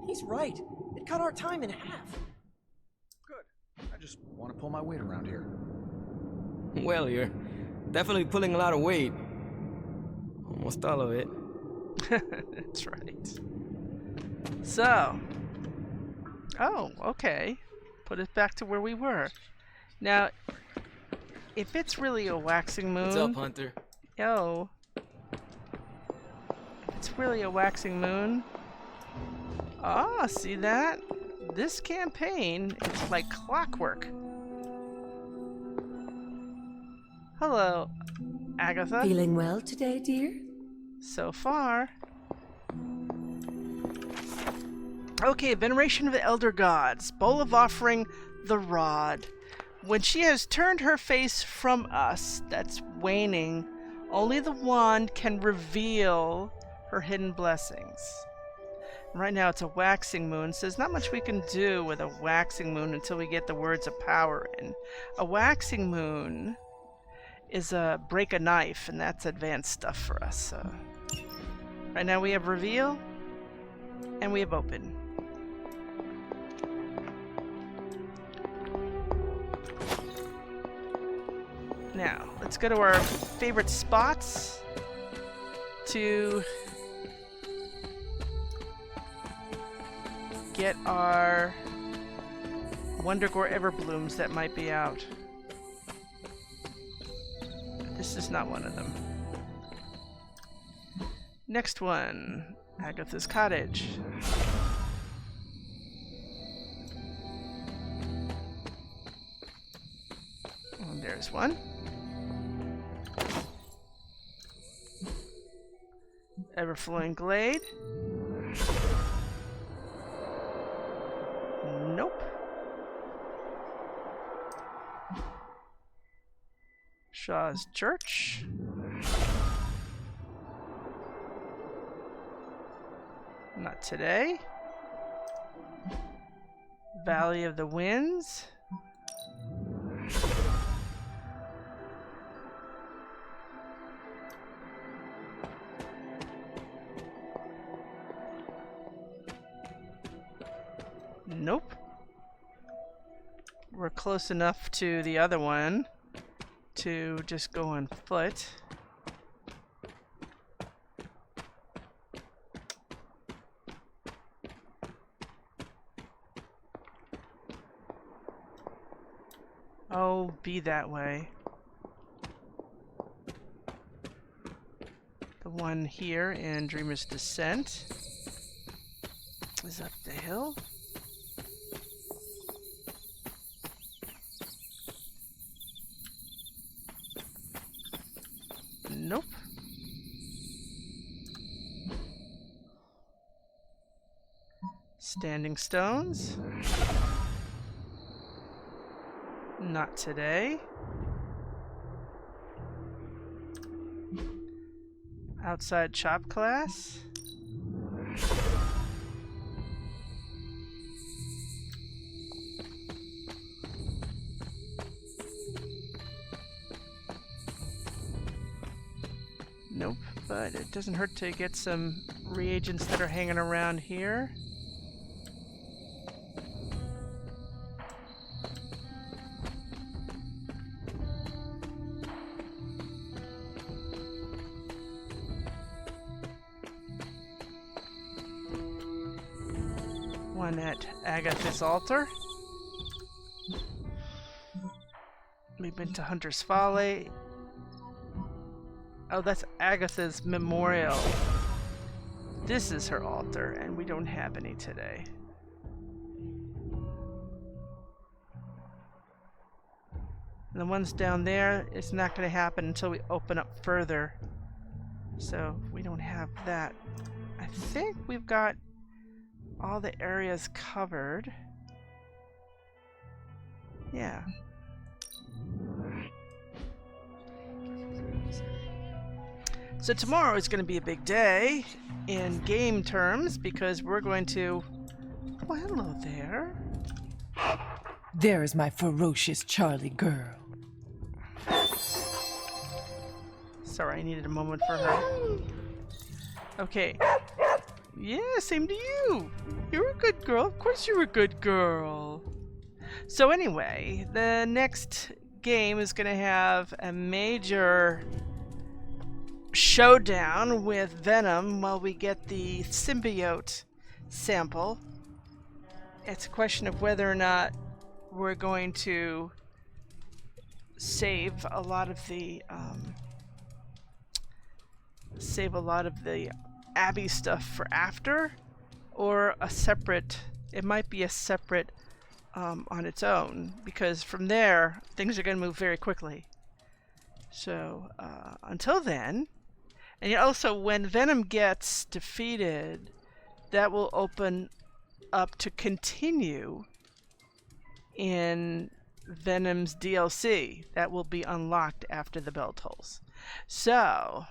He's right. It cut our time in half. Good. I just want to pull my weight around here. Well, you're definitely pulling a lot of weight. Almost all of it. That's right. So. Oh, okay. Put it back to where we were. Now, if it's really a waxing moon... What's up, Hunter? Yo. It's really a waxing moon. Ah, see that? This campaign, it's like clockwork. Hello, Agatha. Feeling well today, dear? So far. Okay, veneration of the elder gods. Bowl of offering, the rod. When she has turned her face from us, that's waning, only the wand can reveal her hidden blessings. Right now it's a waxing moon, so there's not much we can do with a waxing moon until we get the words of power in. A waxing moon is a break a knife, and that's advanced stuff for us. Right now we have reveal, and we have open. Now, let's go to our favorite spots to get our Wondergore Everblooms that might be out. This is not one of them. Next one, Agatha's cottage. And there's one. Everflowing glade. Nope. Shaw's church. Not today. Valley of the Winds. Nope. We're close enough to the other one to just go on foot. Oh, be that way. The one here in Dreamer's Descent is up the hill. Nope. Standing stones. Not today. Outside shop class. Nope, but it doesn't hurt to get some reagents that are hanging around here. One at Agatha's altar. We've been to Hunter's Folly. Oh, that's Agatha's memorial. This is her altar, and we don't have any today. And the ones down there, it's not going to happen until we open up further. So we don't have that. I think we've got all the areas covered. Yeah. So tomorrow is going to be a big day in game terms because we're going to... Oh, hello there. There is my ferocious Charlie girl. Sorry, I needed a moment for her. Okay. Yeah, same to you. You're a good girl. Of course you're a good girl. So anyway, the next game is going to have a major showdown with Venom while we get the symbiote sample. It's a question of whether or not we're going to save a lot of the Abby stuff for after, or a separate, it might be a separate on its own, because from there things are going to move very quickly. So until then, and also when Venom gets defeated, that will open up to continue in Venom's DLC. That will be unlocked after the bell tolls. So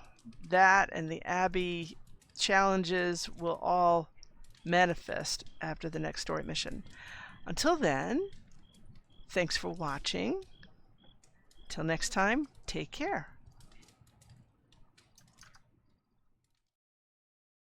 that and the Abby challenges will all manifest after the next story mission. Until then, thanks for watching. Till next time, take care.